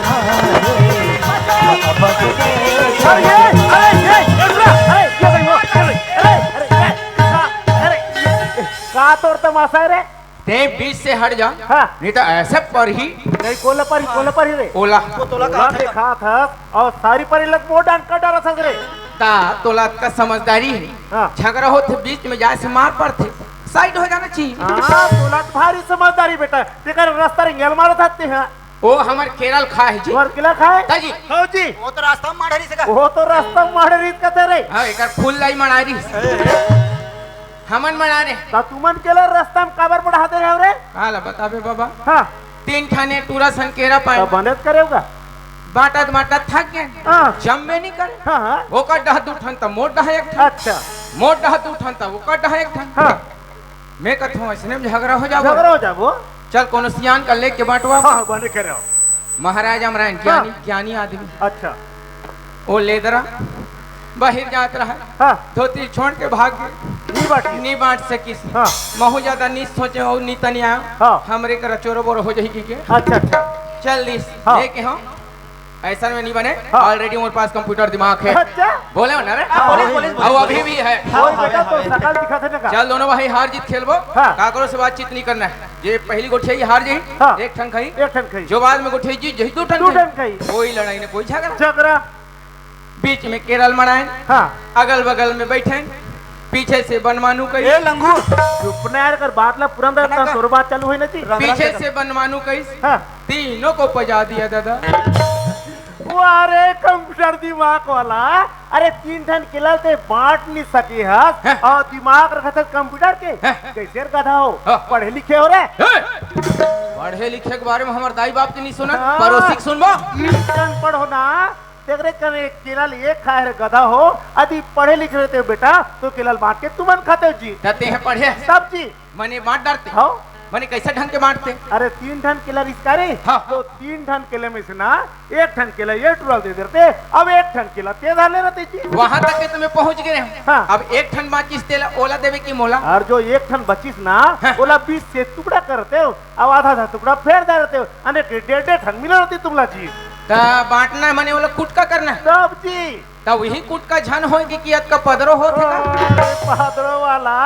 अरे ये भाई वो अरे का तोर तमाशा है रे? ते बीच से हट जा, हाँ। नहीं तो ऐसे पर ही नहीं कोला पर ही रे। ओला तोला देखा था और सारी पर लग मोड़ डांट कर डाला था रे। ता तोला का समझदारी है। हाँ। झगड़ा होते बीच में जाए से मार पड़ते, साइड हो जाना चाहिए। हाँ तोला भारी समझदारी बेटा, तेकर रास्ता रिंगल मारा था ते हैं। ओ हमार केरल खाए जी, और किला खाए ताजी हो जी। वो तो रास्ता में माढ़री से का वो तो रास्ता मारे रीत का थे रे। हाँ एक फूल लाई मनारी हमन मना रे ता तुमन केला रास्ता में काबर बढ़ा दे रहे रे? काला बताबे बाबा। हाँ 3 ठाने टूरा सन केरा पाए तो बंद करेगा। बाटा थक गए, हाँ जम्मे नहीं करे। हाँ हाँ वो का डह 2 ठन त मोट डह 1 ठन, अच्छा मोट डह 2 ठन त वो का डह 1 ठन। हाँ मैं कहता ऐसने में झगड़ा हो जाओ। झगड़ा हो जाबो। चल कोनो सियान का लेके बांटवा। हाँ बंद करे। महाराज अमरान ज्ञानी आदमी अच्छा वो लेदरा बाहर जात रहा, हाँ धोती छोड़ के भाग गए। नहीं बाटी। नहीं बांट सकिस। हाँ महू ज्यादा नहीं सोचे हो नहीं तनी आयो। हाँ। हमरे कर चोरो बोरो हो जाएगी के। अच्छा अच्छा चल दिस हाँ। लेके हम ऐसा में नहीं बने। हाँ। ऑलरेडी हमारे पास कंप्यूटर दिमाग है। अच्छा बोले ना रे हाँ, पुलिस अब अभी भी है। कोई बेटा तो शकल दिखा थे ना का। चल दोनों भाई हार जीत खेलबो। हाँ। काकरो से बातचीत नहीं करना है। ये पहली गोठिया हार जाई हाँ। 1 ठन खाई, एक ठन खाई जो बाद में गोठिया जीत जही 2 ठन 2 ठन खाई। कोई लड़ाई नहीं कोई झगड़ा। झगड़ा बीच में केरल मनाए, हाँ अगल बगल में बैठे, पीछे से बनमानू कही, ए लंगूर चुप ना यार कर बात ला पुरान रहता तोर बात चालू हुई नहीं। पीछे से बनमानू कही, हाँ तीनों को पजा दिया दादा। अरे कंप्यूटर दिमाग वाला, अरे 3 ठन किला ते बांट नहीं सके हस हैं? और दिमाग रखा था कंप्यूटर के। हैं? कैसे गधा हो, हाँ। पढ़े लिखे हो रे। पढ़े लिखे के बारे में हमारे दाई बाप के नहीं सुना, हाँ। पड़ोसी के सुनबो। 3 ठन पढ़ो ना तेरे कने किला एक खाए रे गधा हो। यदि पढ़े लिखे रहते हो बेटा तो किला बांट के तुमन खाते हो जी। कहते हैं पढ़े सब जी मने बांट डालते, हो। मने कैसे ढंग के बांटते। अरे 3 ठन किला रिश्ता रे। हाँ। तो 3 ठन किले में से ना 1 ठन किला ये टुरल दे देते, अब 1 ठन किला ते धार ले रहते जी। वहां तक के तुम्हें पहुंच गए हो। हाँ। अब 1 ठन माचिस तेला ओला देवे की मोला। और जो 1 ठन बचिस ना हाँ। बोला 20 से टुकड़ा करते हो, अब आधा टुकड़ा फेर दे रहते हो, अने 1.5 ठन मिला रहती तुमला जी। ता बांटना है मने वो लोग कुट का करना है। सब जी ता वही कुट का झन होगी कि अत का पदरो हो थे का। अरे बहादुर वाला,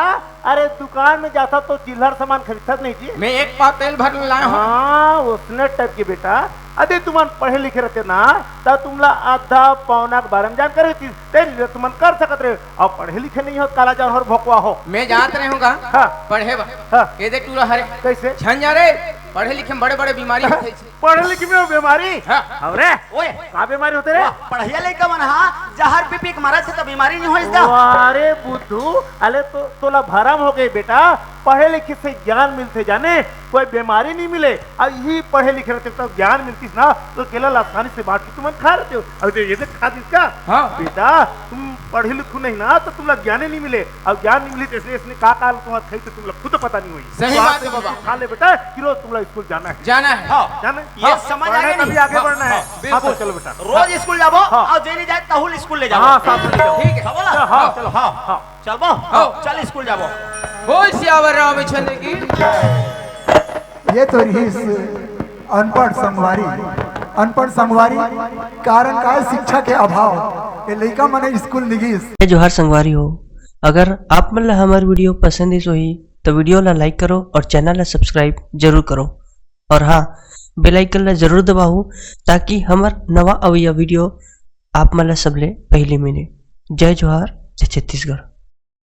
अरे दुकान में जाता तो चिल्लर सामान खरीदता नहीं जी। मैं 1 पाव तेल भर लाया हूँ। हाँ उसने टाइप की बेटा, अरे तुम पढ़े लिखे रहते ना तो तुमला आधा पौना के बारे में जानकारी होती, तेरे तुम कर सकते रहे। अब पढ़े लिखे नहीं हो, काला जानवर भोकवा हो। मैं जात रहे हूँगा हाँ। पढ़े बा हाँ। के दे टूरा हरे कैसे झन जा रे पढ़े लिखे में बड़े बड़े बीमारी होते हैं। पढ़े लिखे में हो बीमारी। हाँ। अरे ओए का बीमारी होते रे? पढ़िया लइका मन हा जहर पी पी के मारा से तो बीमारी नहीं हो इसका। अरे बुद्धू, अरे तो तोला भरम हो गई बेटा। पढ़े लिखे से ज्ञान मिलते जाने, कोई बीमारी नहीं मिले। अब यही पढ़े लिखे रहते तो ज्ञान मिलती ना तो केला आसानी से बांट के तुम खा रहते हो। अब ये देख खा इसका। हाँ। बेटा तुम पढ़े लिखो नहीं ना तो तुमला ज्ञान ही नहीं मिले। अब ज्ञान नहीं मिली तो इसलिए इसने का काल तुम खाई तो तुमला खुद पता नहीं हुई। सही तो बात आप है बाबा। खा ले बेटा कि रोज तुमला स्कूल जाना है। जाना है। हाँ। जाना है? ये हाँ, समझ पढ़ना आ गया है, तभी नहीं? आगे हाँ, बढ़ना है। हाँ, हाँ तो बिल्कुल। चलो बेटा। रोज स्कूल जाबो हाँ। और जेनी जाए तहुल स्कूल ले जाबो। हाँ साथ में जाओ। ठीक है। सब बोला हाँ चलो हाँ हाँ चलबो हाँ। चल स्कूल जाबो। हो सियावर राम चंद्र की। ये तो रही अनपढ़ संगवारी कारण का शिक्षा के अभाव ये लड़का मने स्कूल निगिस। जोहार संगवारी हो, अगर आप मन ला हमार वीडियो पसंद ही सोही तो वीडियो ला लाइक करो और चैनल ला सब्सक्राइब जरूर करो। और हाँ बेल आइकन ला जरूर दबाओ ताकि हमार नवा अवैया वीडियो आप मन ला सबले पहले मिले। जय जोहार, जय छत्तीसगढ़।